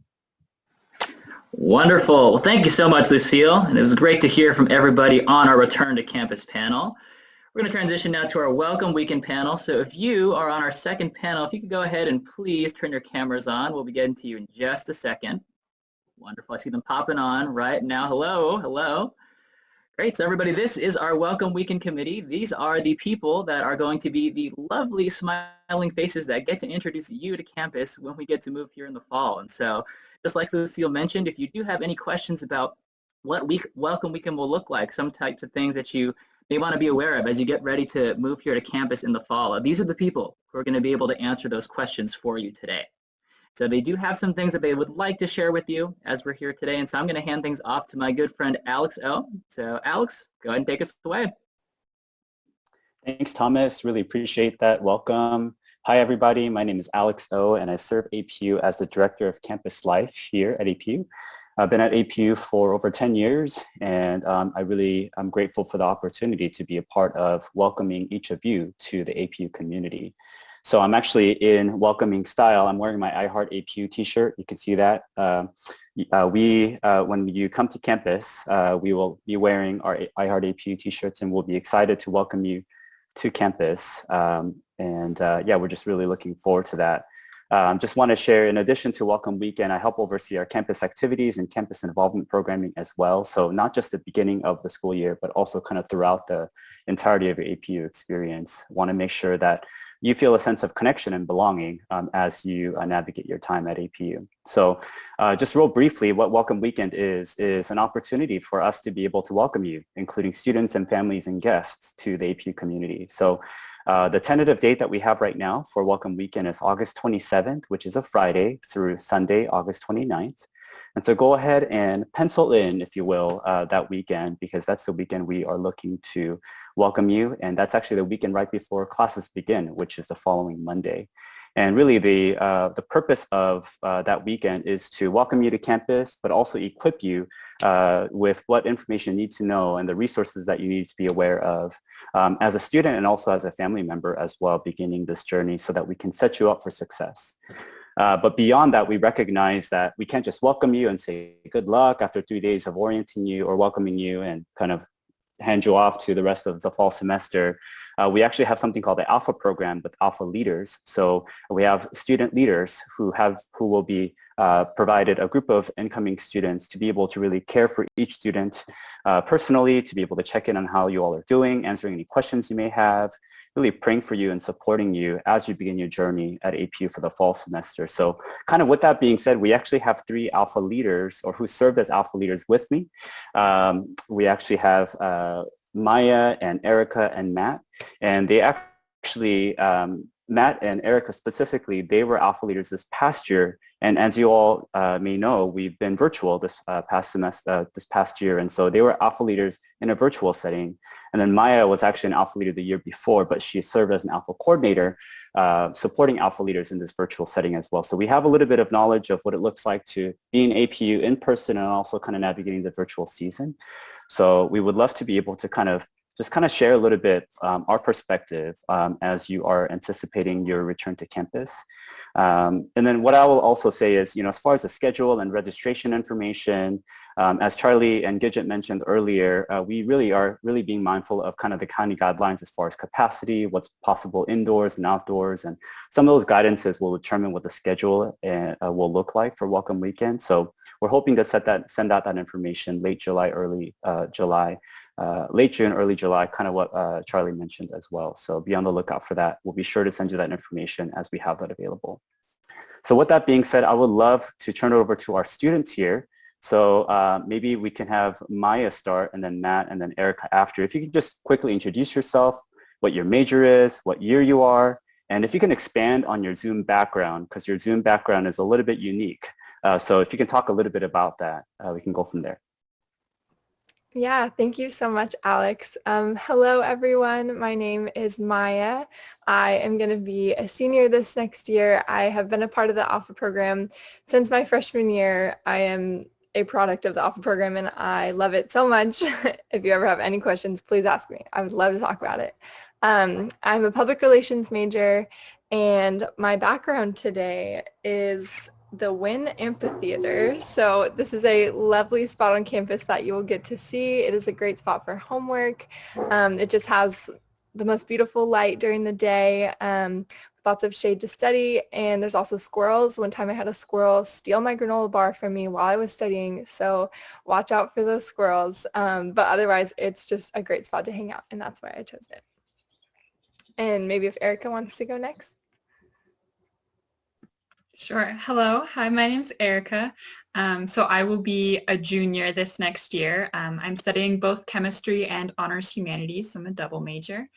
Wonderful. Well, thank you so much, Lucille. And it was great to hear from everybody on our Return to Campus panel. We're going to transition now to our Welcome Weekend panel. So if you are on our second panel, if you could go ahead and please turn your cameras on. We'll be getting to you in just a second. Wonderful. I see them popping on right now. Hello. Great. So everybody, this is our Welcome Weekend Committee. These are the people that are going to be the lovely smiling faces that get to introduce you to campus when we get to move here in the fall. And so just like Lucille mentioned, if you do have any questions about what Welcome Weekend will look like, some types of things that you may want to be aware of as you get ready to move here to campus in the fall, these are the people who are going to be able to answer those questions for you today. So they do have some things that they would like to share with you as we're here today. And so I'm going to hand things off to my good friend, Alex O. So Alex, go ahead and take us away. Thanks, Thomas. Really appreciate that. Welcome. Hi, everybody. My name is Alex O, and I serve APU as the Director of Campus Life here at APU. I've been at APU for over 10 years, and I'm grateful for the opportunity to be a part of welcoming each of you to the APU community. So I'm actually in welcoming style. I'm wearing my I Heart APU t-shirt. You can see that. When you come to campus, we will be wearing our I Heart APU t-shirts, and we'll be excited to welcome you to campus. Yeah, we're just really looking forward to that. Just want to share, in addition to Welcome Weekend, I help oversee our campus activities and campus involvement programming as well. So not just the beginning of the school year, but also kind of throughout the entirety of your APU experience. Want to make sure that you feel a sense of connection and belonging as you navigate your time at APU. So just real briefly, what Welcome Weekend is an opportunity for us to be able to welcome you, including students and families and guests, to the APU community. So the tentative date that we have right now for Welcome Weekend is August 27th, which is a Friday, through Sunday, August 29th. And so go ahead and pencil in, if you will, that weekend, because that's the weekend we are looking to welcome you. And that's actually the weekend right before classes begin, which is the following Monday. And really the purpose of that weekend is to welcome you to campus, but also equip you with what information you need to know and the resources that you need to be aware of as a student and also as a family member as well, beginning this journey so that we can set you up for success. But beyond that, we recognize that we can't just welcome you and say good luck after 3 days of orienting you or welcoming you and kind of hand you off to the rest of the fall semester. We actually have something called the Alpha program with Alpha leaders. So we have student leaders who will be provided a group of incoming students to be able to really care for each student personally, to be able to check in on how you all are doing, answering any questions you may have, really praying for you and supporting you as you begin your journey at APU for the fall semester. So kind of with that being said, we actually have 3 Alpha leaders, or who served as Alpha leaders with me. We actually have Maya and Erica and Matt, and they actually, Matt and Erica specifically, they were Alpha leaders this past year. And as you all may know, we've been virtual this past year. And so they were Alpha leaders in a virtual setting. And then Maya was actually an Alpha leader the year before, but she served as an Alpha coordinator, supporting Alpha leaders in this virtual setting as well. So we have a little bit of knowledge of what it looks like to be in APU in person and also kind of navigating the virtual season. So we would love to be able to kind of share a little bit our perspective as you are anticipating your return to campus. And then what I will also say is, as far as the schedule and registration information, as Charlie and Gidget mentioned earlier, we really are being mindful of kind of the county guidelines as far as capacity, what's possible indoors and outdoors, and some of those guidances will determine what the schedule will look like for Welcome Weekend. So we're hoping to send out that information late June, early July, kind of what Charlie mentioned as well. So be on the lookout for that. We'll be sure to send you that information as we have that available. So with that being said, I would love to turn it over to our students here. So maybe we can have Maya start, and then Matt, and then Erica after. If you could just quickly introduce yourself, what your major is, what year you are, and if you can expand on your Zoom background, because your Zoom background is a little bit unique. So if you can talk a little bit about that, we can go from there. Yeah, thank you so much, Alex. Hello, everyone. My name is Maya. I am going to be a senior this next year. I have been a part of the Alpha program since my freshman year. I am a product of the Alpha program, and I love it so much. If you ever have any questions, please ask me. I would love to talk about it. I'm a public relations major, and my background today is the Wynn Amphitheater. So this is a lovely spot on campus that you will get to see. It is a great spot for homework. It just has the most beautiful light during the day, lots of shade to study, and there's also squirrels. One time I had a squirrel steal my granola bar from me while I was studying, so watch out for those squirrels. But otherwise, it's just a great spot to hang out, and that's why I chose it. And maybe if Erica wants to go next. Sure. Hello. Hi, my name's Erica. So I will be a junior this next year. I'm studying both chemistry and honors humanities. So I'm a double major.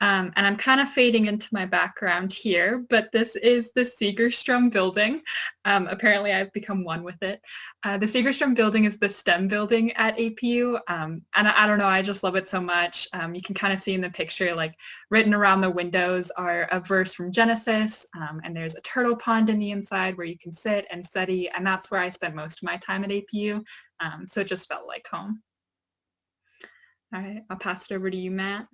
And I'm kind of fading into my background here, but this is the Segerstrom building. Apparently I've become one with it. The Segerstrom building is the STEM building at APU. And I don't know, I just love it so much. You can kind of see in the picture, like written around the windows are a verse from Genesis, and there's a turtle pond in the inside where you can sit and study. And that's where I spent most of my time at APU. So it just felt like home. All right, I'll pass it over to you, Matt.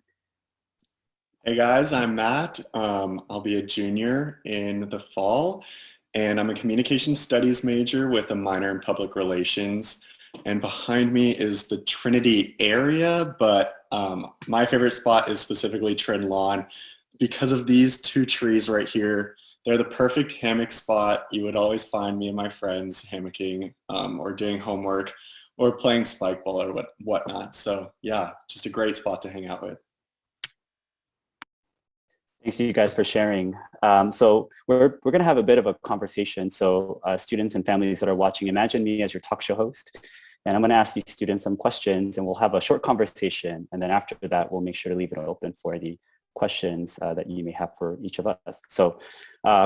Hey guys, I'm Matt. I'll be a junior in the fall, and I'm a communication studies major with a minor in public relations. And behind me is the Trinity area, but my favorite spot is specifically Trin Lawn because of these two trees right here. They're the perfect hammock spot. You would always find me and my friends hammocking or doing homework or playing spike ball or whatnot. So yeah, just a great spot to hang out with. Thanks to you guys for sharing. So we're going to have a bit of a conversation. So students and families that are watching, imagine me as your talk show host. And I'm going to ask these students some questions, and we'll have a short conversation. And then after that, we'll make sure to leave it open for the questions that you may have for each of us. So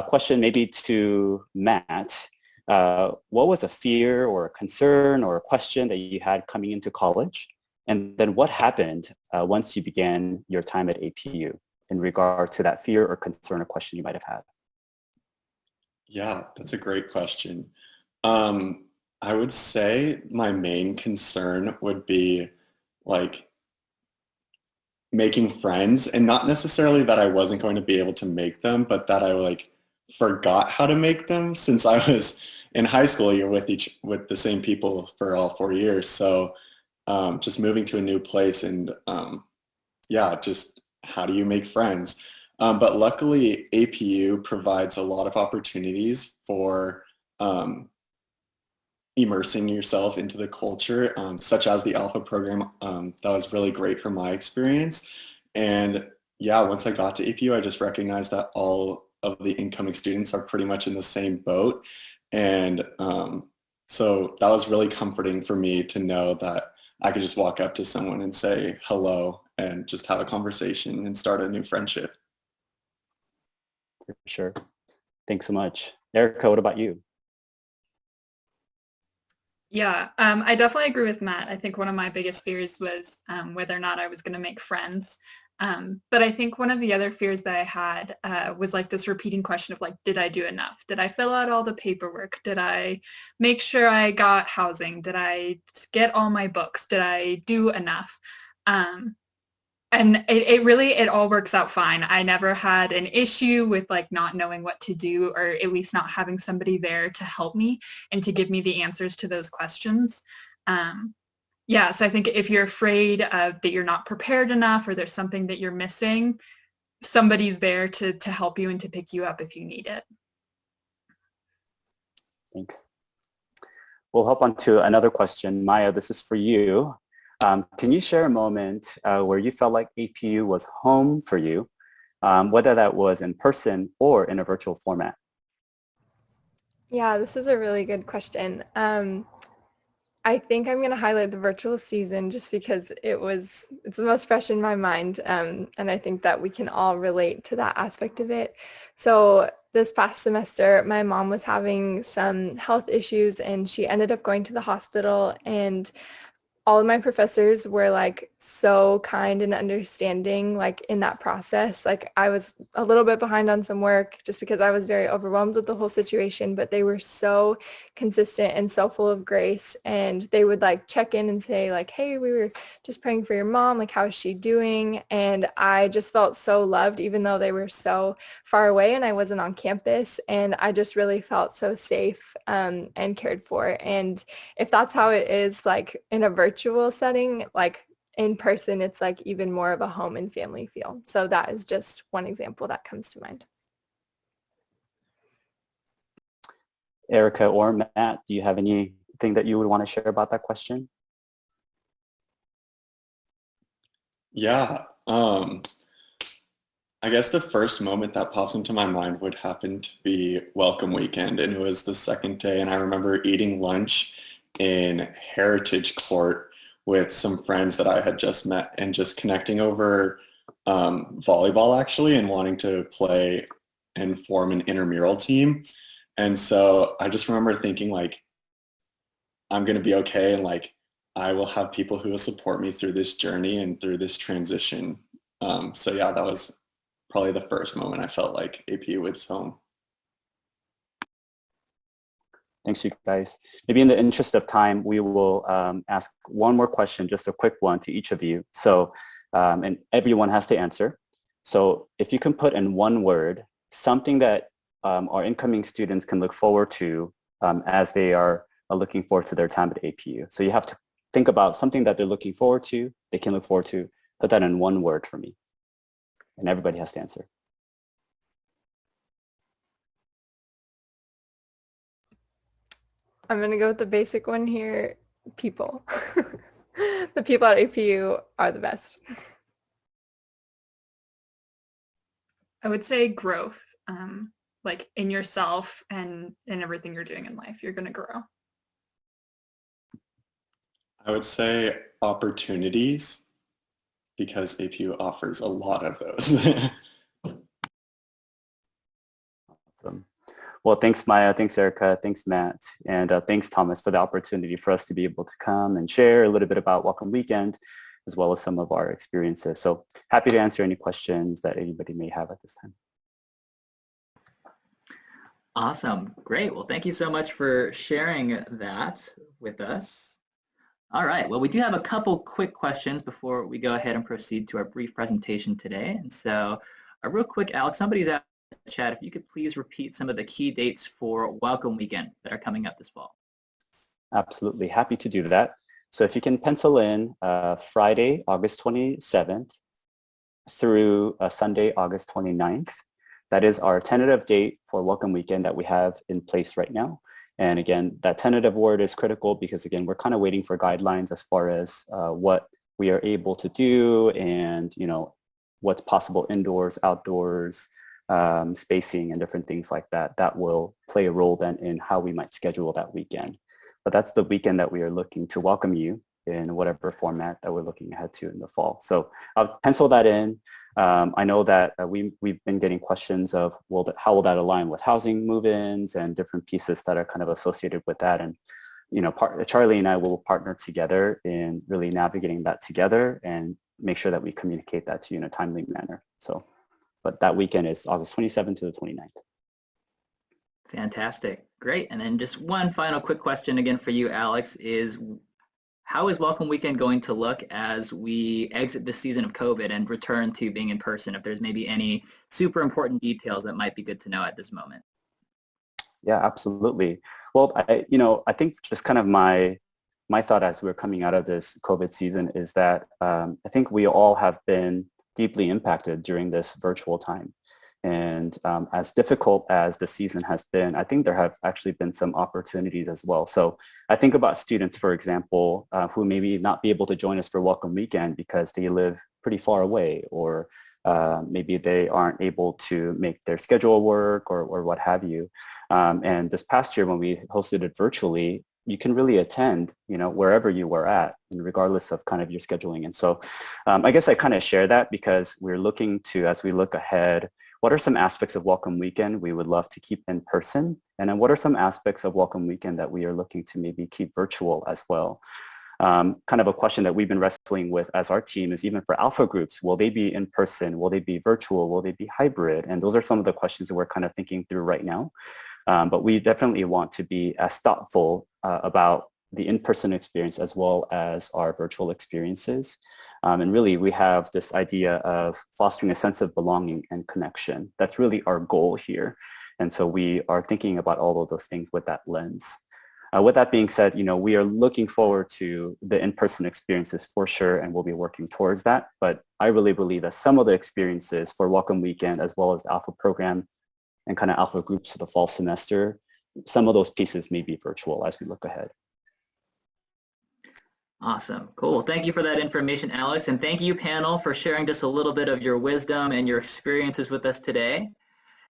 question maybe to Matt. What was a fear or a concern or a question that you had coming into college? And then what happened once you began your time at APU? In regard to that fear or concern or question you might have had? Yeah, that's a great question. I would say my main concern would be like making friends, and not necessarily that I wasn't going to be able to make them, but that I like forgot how to make them since I was in high school. You're with the same people for all 4 years. So just moving to a new place and yeah, just how do you make friends? But luckily, APU provides a lot of opportunities for immersing yourself into the culture, such as the Alpha program. That was really great from my experience. And yeah, once I got to APU, I just recognized that all of the incoming students are pretty much in the same boat. And so that was really comforting for me to know that I could just walk up to someone and say hello and just have a conversation and start a new friendship. For sure. Thanks so much. Erica, what about you? Yeah, I definitely agree with Matt. I think one of my biggest fears was whether or not I was going to make friends. But I think one of the other fears that I had was like this repeating question of like, did I do enough? Did I fill out all the paperwork? Did I make sure I got housing? Did I get all my books? Did I do enough? And it all works out fine. I never had an issue with like not knowing what to do, or at least not having somebody there to help me and to give me the answers to those questions. Yeah, so I think if you're afraid that you're not prepared enough or there's something that you're missing, somebody's there to help you and to pick you up if you need it. Thanks. We'll hop on to another question. Maya, this is for you. Can you share a moment where you felt like APU was home for you, whether that was in person or in a virtual format? Yeah, this is a really good question. I think I'm going to highlight the virtual season just because it's the most fresh in my mind. And I think that we can all relate to that aspect of it. So this past semester, my mom was having some health issues and she ended up going to the hospital, and all of my professors were like so kind and understanding like in that process. Like I was a little bit behind on some work just because I was very overwhelmed with the whole situation, but they were so consistent and so full of grace, and they would like check in and say like, hey, we were just praying for your mom, like how is she doing? And I just felt so loved even though they were so far away and I wasn't on campus, and I just really felt so safe and cared for. And if that's how it is like in a virtual setting, like in person, it's like even more of a home and family feel. So that is just one example that comes to mind. Erica or Matt, do you have anything that you would want to share about that question? Yeah. I guess the first moment that pops into my mind would happen to be welcome weekend, and it was the second day, and I remember eating lunch in Heritage Court with some friends that I had just met and just connecting over volleyball actually and wanting to play and form an intramural team. And so I just remember thinking like, I'm going to be okay, and like I will have people who will support me through this journey and through this transition. So yeah, that was probably the first moment I felt like APU was home. Thanks, you guys. Maybe in the interest of time, we will ask one more question, just a quick one to each of you. So, and everyone has to answer. So if you can put in one word, something that our incoming students can look forward to as they are looking forward to their time at APU. So you have to think about something that they're looking forward to, they can look forward to, put that in one word for me. And everybody has to answer. I'm going to go with the basic one here, people. The people at APU are the best. I would say growth, like in yourself and in everything you're doing in life, you're going to grow. I would say opportunities, because APU offers a lot of those. Awesome. Well, thanks, Maya. Thanks, Erica. Thanks, Matt. And thanks, Thomas, for the opportunity for us to be able to come and share a little bit about Welcome Weekend, as well as some of our experiences. So happy to answer any questions that anybody may have at this time. Awesome. Great. Well, thank you so much for sharing that with us. All right. Well, we do have a couple quick questions before we go ahead and proceed to our brief presentation today. And so real quick, Alex, somebody's asked in the chat if you could please repeat some of the key dates for Welcome Weekend that are coming up this fall. Absolutely. Happy to do that. So if you can pencil in Friday, August 27th through Sunday, August 29th. That is our tentative date for Welcome Weekend that we have in place right now. And again, that tentative word is critical because again, we're kind of waiting for guidelines as far as what we are able to do and, you know, what's possible indoors, outdoors, spacing and different things like that. That will play a role then in how we might schedule that weekend. But that's the weekend that we are looking to welcome you in whatever format that we're looking ahead to in the fall. So I'll pencil that in. I know that we've been getting questions of, well, how will that align with housing move-ins and different pieces that are kind of associated with that. And, you know, Charlie and I will partner together in really navigating that together and make sure that we communicate that to you in a timely manner. So, but that weekend is August 27th to the 29th. Fantastic. Great. And then just one final quick question again for you, Alex, is how is Welcome Weekend going to look as we exit this season of COVID and return to being in person? If there's maybe any super important details that might be good to know at this moment. Yeah, absolutely. Well, I think just kind of my thought as we're coming out of this COVID season is that I think we all have been deeply impacted during this virtual time. And as difficult as the season has been, I think there have actually been some opportunities as well. So I think about students, for example, who maybe not be able to join us for Welcome Weekend because they live pretty far away, or maybe they aren't able to make their schedule work or what have you. And this past year when we hosted it virtually, you can really attend, you know, wherever you were at, and regardless of kind of your scheduling. And so I guess I kind of share that because we're looking to, as we look ahead, what are some aspects of Welcome Weekend we would love to keep in person? And then what are some aspects of Welcome Weekend that we are looking to maybe keep virtual as well? Kind of a question that we've been wrestling with as our team is even for alpha groups, will they be in person? Will they be virtual? Will they be hybrid? And those are some of the questions that we're kind of thinking through right now. But we definitely want to be as thoughtful about the in-person experience as well as our virtual experiences. And really, we have this idea of fostering a sense of belonging and connection. That's really our goal here. And so we are thinking about all of those things with that lens. With that being said, you know, we are looking forward to the in-person experiences for sure, and we'll be working towards that. But I really believe that some of the experiences for Welcome Weekend, as well as the Alpha program and kind of Alpha groups for the fall semester, some of those pieces may be virtual as we look ahead. Awesome. Cool. Thank you for that information, Alex. And thank you, panel, for sharing just a little bit of your wisdom and your experiences with us today.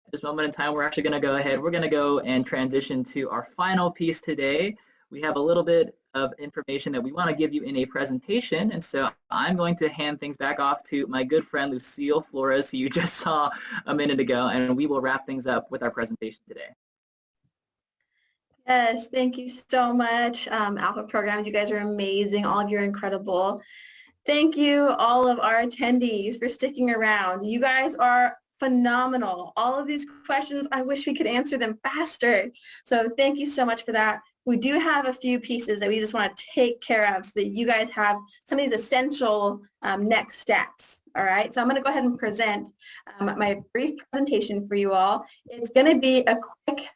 At this moment in time, we're actually going to go ahead. We're going to go and transition to our final piece today. We have a little bit of information that we want to give you in a presentation. And so I'm going to hand things back off to my good friend, Lucille Flores, who you just saw a minute ago, and we will wrap things up with our presentation today. Yes, thank you so much, Alpha Programs. You guys are amazing. All of you are incredible. Thank you, all of our attendees, for sticking around. You guys are phenomenal. All of these questions, I wish we could answer them faster. So thank you so much for that. We do have a few pieces that we just want to take care of so that you guys have some of these essential next steps. All right, so I'm going to go ahead and present my brief presentation for you all. It's going to be a quick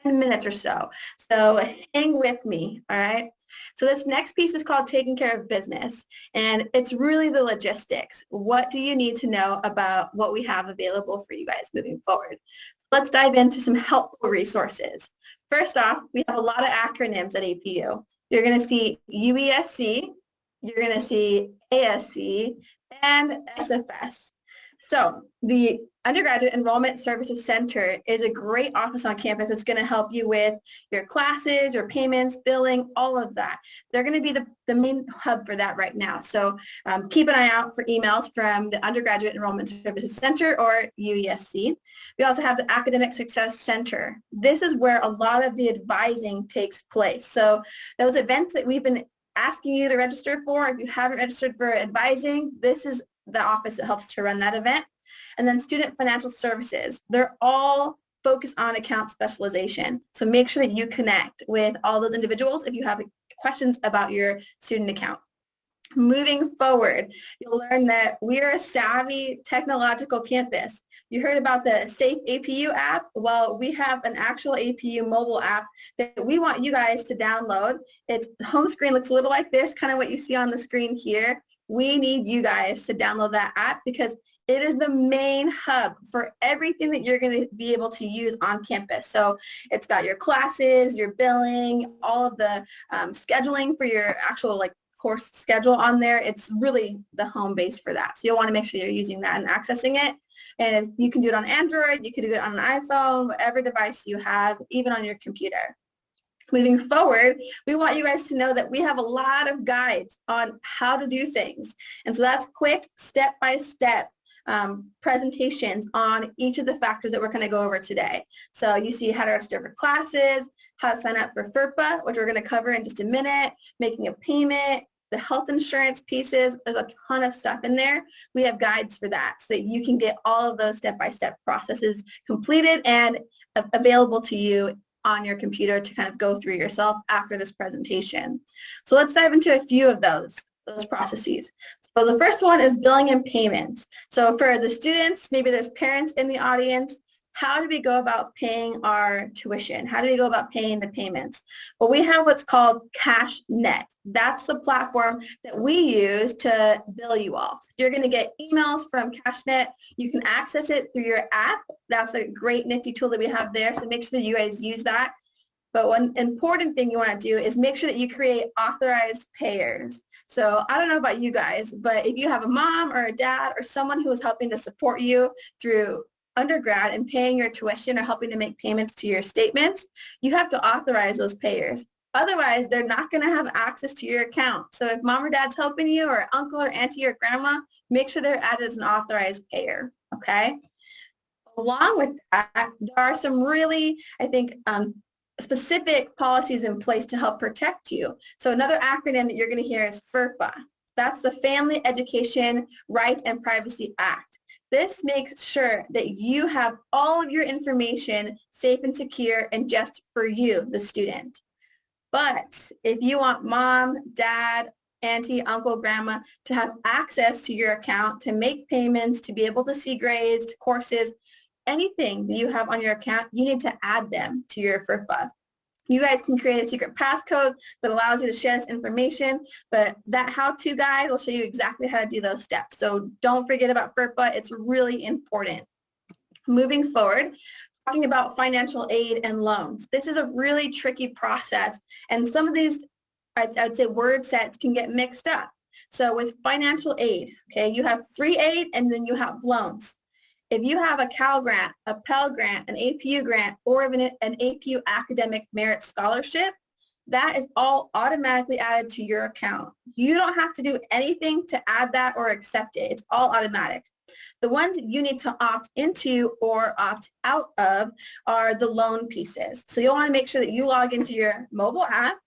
10 minutes or so. So hang with me, all right? So this next piece is called taking care of business, and it's really the logistics. What do you need to know about what we have available for you guys moving forward? Let's dive into some helpful resources. First off, we have a lot of acronyms at APU. You're going to see UESC, you're going to see ASC, and SFS. So the Undergraduate Enrollment Services Center is a great office on campus. It's going to help you with your classes, your payments, billing, all of that. They're going to be the main hub for that right now. So keep an eye out for emails from the Undergraduate Enrollment Services Center or UESC. We also have the Academic Success Center. This is where a lot of the advising takes place. So those events that we've been asking you to register for, if you haven't registered for advising, this is the office that helps to run that event. And then Student Financial Services. They're all focused on account specialization. So make sure that you connect with all those individuals if you have questions about your student account. Moving forward, you'll learn that we are a savvy technological campus. You heard about the Safe APU app. Well, we have an actual APU mobile app that we want you guys to download. The home screen looks a little like this, kind of what you see on the screen here. We need you guys to download that app because it is the main hub for everything that you're going to be able to use on campus. So it's got your classes, your billing, all of the scheduling for your actual course schedule on there. It's really the home base for that. So you'll want to make sure you're using that and accessing it. And you can do it on Android, you can do it on an iPhone, whatever device you have, even on your computer. Moving forward, we want you guys to know that we have a lot of guides on how to do things. And so that's quick, step-by-step presentations on each of the factors that we're going to go over today. So you see how to register for classes, how to sign up for FERPA, which we're going to cover in just a minute, making a payment, the health insurance pieces. There's a ton of stuff in there. We have guides for that so that you can get all of those step-by-step processes completed and available to you on your computer to kind of go through yourself after this presentation. So let's dive into a few of those processes. So the first one is billing and payments. So for the students, maybe there's parents in the audience, how do we go about paying our tuition? How do we go about paying the payments? Well, we have what's called CashNet. That's the platform that we use to bill you all. So you're going to get emails from CashNet. You can access it through your app. That's a great nifty tool that we have there. So make sure that you guys use that. But one important thing you want to do is make sure that you create authorized payers. So I don't know about you guys, but if you have a mom or a dad or someone who is helping to support you through undergrad and paying your tuition or helping to make payments to your statements, you have to authorize those payers. Otherwise, they're not going to have access to your account. So if mom or dad's helping you or uncle or auntie or grandma, make sure they're added as an authorized payer, okay? Along with that, there are some really, I think, specific policies in place to help protect you. So another acronym that you're going to hear is FERPA. That's the Family Education Rights and Privacy Act. This makes sure that you have all of your information safe and secure and just for you, the student. But if you want mom, dad, auntie, uncle, grandma to have access to your account, to make payments, to be able to see grades, courses, anything that you have on your account, you need to add them to your FERPA. You guys can create a secret passcode that allows you to share this information, but that how-to guide will show you exactly how to do those steps. So don't forget about FERPA. It's really important. Moving forward, talking about financial aid and loans. This is a really tricky process, and some of these, I'd say, word sets can get mixed up. So with financial aid, okay, you have free aid and then you have loans. If you have a Cal grant, a Pell grant, an APU grant, or even an APU academic merit scholarship, that is all automatically added to your account. You don't have to do anything to add that or accept it. It's all automatic. The ones that you need to opt into or opt out of are the loan pieces. So you'll want to make sure that you log into your mobile app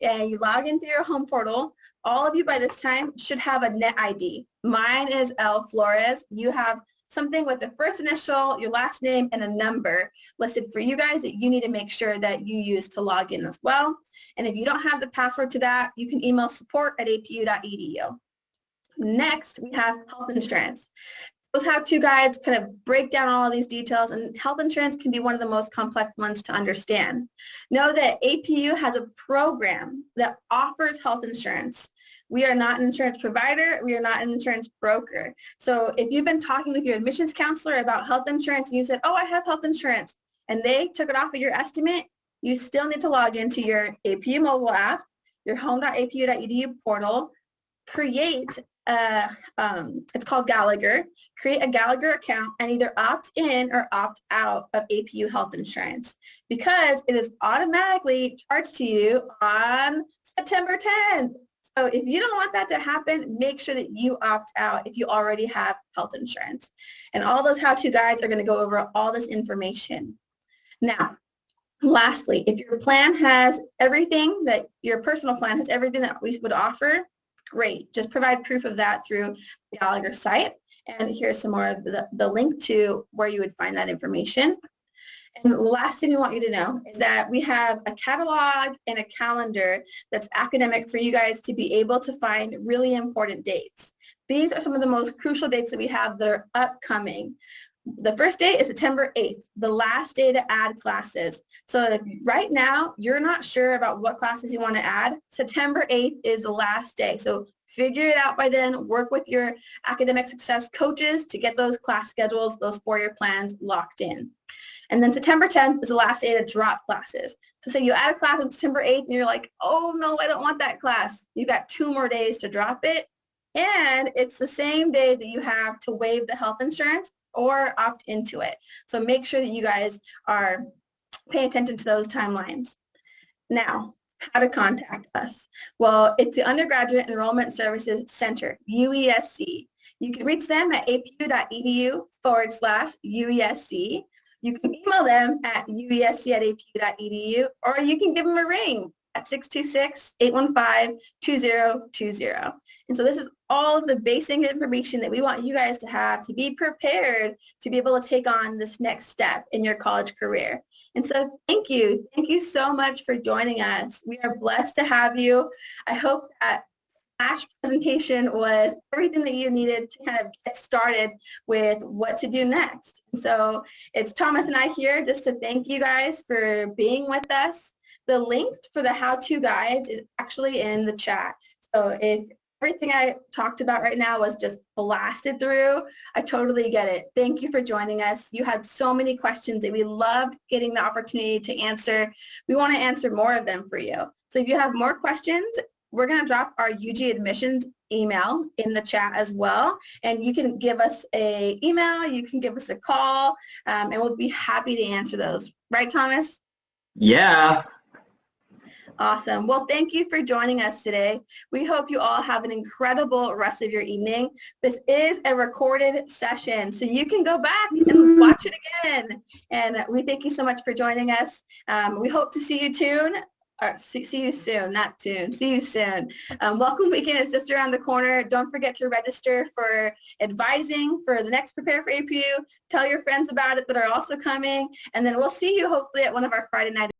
and you log into your home portal. All of you by this time should have a net ID. Mine is L Flores. You have something with the first initial, your last name, and a number listed for you guys that you need to make sure that you use to log in as well. And if you don't have the password to that, you can email support@apu.edu. Next, we have health insurance. Those how-to guides kind of break down all of these details, and health insurance can be one of the most complex ones to understand. Know that APU has a program that offers health insurance. We are not an insurance provider. We are not an insurance broker. So if you've been talking with your admissions counselor about health insurance and you said, oh, I have health insurance, and they took it off of your estimate, you still need to log into your APU mobile app, your home.apu.edu portal, create it's called Gallagher. Create a Gallagher account and either opt in or opt out of APU health insurance because it is automatically charged to you on September 10th. So if you don't want that to happen, make sure that you opt out if you already have health insurance. And all those how-to guides are going to go over all this information. Now, lastly, if your plan has everything that your personal plan has everything that we would offer, great. Just provide proof of that through the Gallagher site. And here's some more of the link to where you would find that information. And the last thing we want you to know is that we have a catalog and a calendar that's academic for you guys to be able to find really important dates. These are some of the most crucial dates that we have that are upcoming. The first day is September 8th, the last day to add classes. So if right now you're not sure about what classes you want to add, September 8th is the last day. So figure it out by then. Work with your academic success coaches to get those class schedules, those 4-year plans locked in. And then September 10th is the last day to drop classes. So say you add a class on September 8th and you're like, oh no, I don't want that class. You've got 2 more days to drop it. And it's the same day that you have to waive the health insurance or opt into it. So make sure that you guys are paying attention to those timelines. Now, how to contact us. Well, it's the Undergraduate Enrollment Services Center, UESC. You can reach them at apu.edu/UESC. You can email them at uesc@apu.edu, or you can give them a ring at 626-815-2020. And so this is all of the basic information that we want you guys to have to be prepared to be able to take on this next step in your college career. And so thank you. Thank you so much for joining us. We are blessed to have you. I hope that flash presentation was everything that you needed to kind of get started with what to do next. And so it's Thomas and I here just to thank you guys for being with us. The link for the how-to guides is actually in the chat. So if everything I talked about right now was just blasted through, I totally get it. Thank you for joining us. You had so many questions that we loved getting the opportunity to answer. We want to answer more of them for you. So if you have more questions, we're going to drop our UG admissions email in the chat as well. And you can give us an email, you can give us a call, and we'll be happy to answer those. Right, Thomas? Yeah. Awesome. Well, thank you for joining us today. We hope you all have an incredible rest of your evening. This is a recorded session, so you can go back and watch it again. And we thank you so much for joining us. We hope to see you soon. See you soon, not soon. See you soon. Welcome weekend is just around the corner. Don't forget to register for advising for the next Prepare for APU. Tell your friends about it that are also coming. And then we'll see you hopefully at one of our Friday night